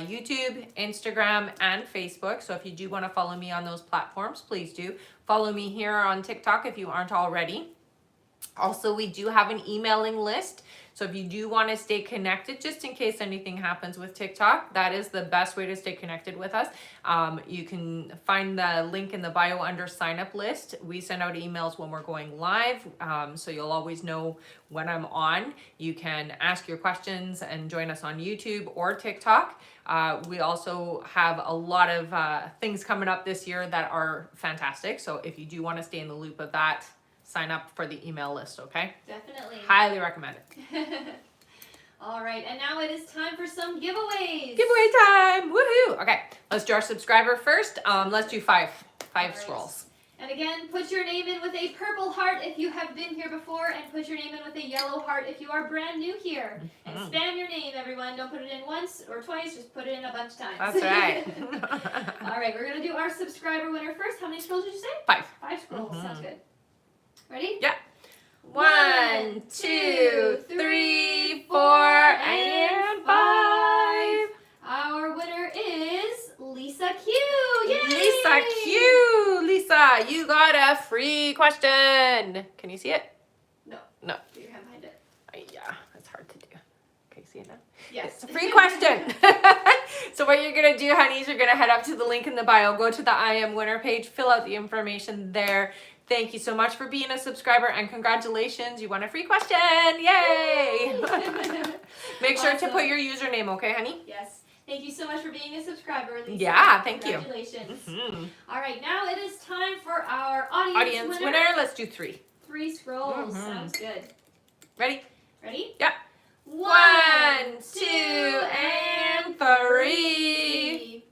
S1: YouTube, Instagram, and Facebook. So if you do want to follow me on those platforms, please do. Follow me here on TikTok if you aren't already. Also, we do have an emailing list. So if you do want to stay connected, just in case anything happens with TikTok, that is the best way to stay connected with us. You can find the link in the bio under sign up list. We send out emails when we're going live, so you'll always know when I'm on. You can ask your questions and join us on YouTube or TikTok. We also have a lot of things coming up this year that are fantastic. So if you do want to stay in the loop of that, sign up for the email list, okay?
S2: Definitely.
S1: Highly recommend it.
S2: All right, and now it is time for some giveaways.
S1: Giveaway time! Woohoo! Okay, let's do our subscriber first. Let's do five scrolls.
S2: And again, put your name in with a purple heart if you have been here before, and put your name in with a yellow heart if you are brand new here. And spam your name, everyone. Don't put it in once or twice, just put it in a bunch of times.
S1: That's right.
S2: All right, we're going to do our subscriber winner first. How many scrolls did you say?
S1: 5.
S2: 5 scrolls, sounds good. Ready?
S1: Yeah. 1, 2, 3, 4, and 5.
S2: Our winner is Lisa Q. Yay!
S1: Lisa Q. Lisa, you got a free question. Can you see it?
S2: No.
S1: No.
S2: Put your hand behind it.
S1: Yeah, it's hard to do. Can you see it now?
S2: Yes.
S1: It's a free question. So what you're going to do, honey, is you're going to head up to the link in the bio, go to the I Am Winner page, fill out the information there. Thank you so much for being a subscriber, and congratulations, you won a free question. Yay! Make sure to put your username, okay, honey?
S2: Yes. Thank you so much for being a subscriber, Lisa.
S1: Yeah, thank you.
S2: Congratulations. All right, now it is time for our audience winner.
S1: Let's do 3.
S2: 3 scrolls. Sounds good.
S1: Ready?
S2: Ready?
S1: Yeah. 1, 2, and 3.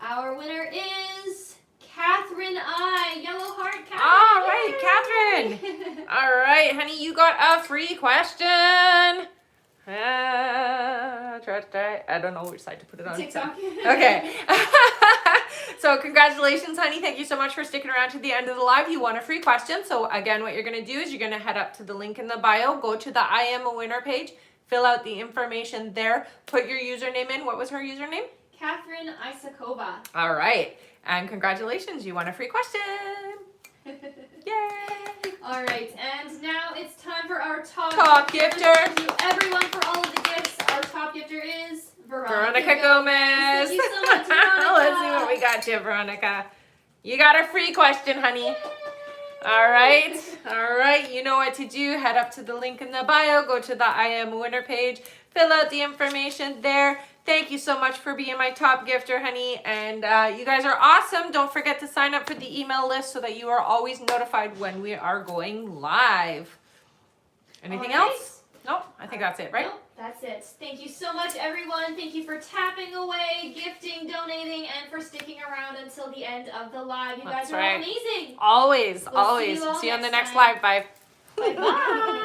S2: Our winner is Catherine I. Yellow heart, Catherine.
S1: All right, Catherine. All right, honey, you got a free question. I don't know which side to put it on.
S2: TikTok.
S1: Okay. So congratulations, honey. Thank you so much for sticking around to the end of the live. You won a free question. So again, what you're going to do is you're going to head up to the link in the bio, go to the I Am a Winner page, fill out the information there, put your username in. What was her username?
S2: Catherine Isakova.
S1: All right. And congratulations, you won a free question. Yay.
S2: All right, and now it's time for our
S1: Top gifter.
S2: Thank you everyone for all of the gifts. Our top gifter is
S1: Veronica Gomez.
S2: Thank you so much, Veronica.
S1: Let's see what we got you, Veronica. You got a free question, honey. All right. You know what to do. Head up to the link in the bio. Go to the I Am a Winner page. Fill out the information there. Thank you so much for being my top gifter, honey. And you guys are awesome. Don't forget to sign up for the email list so that you are always notified when we are going live. Anything else? Nope. I think that's it, right?
S2: Nope, that's it. Thank you so much, everyone. Thank you for tapping away, gifting, donating, and for sticking around until the end of the live. You guys are all amazing.
S1: Always.
S2: We'll see you all
S1: See you on the
S2: next
S1: next
S2: time.
S1: live. Bye.
S2: Bye-bye.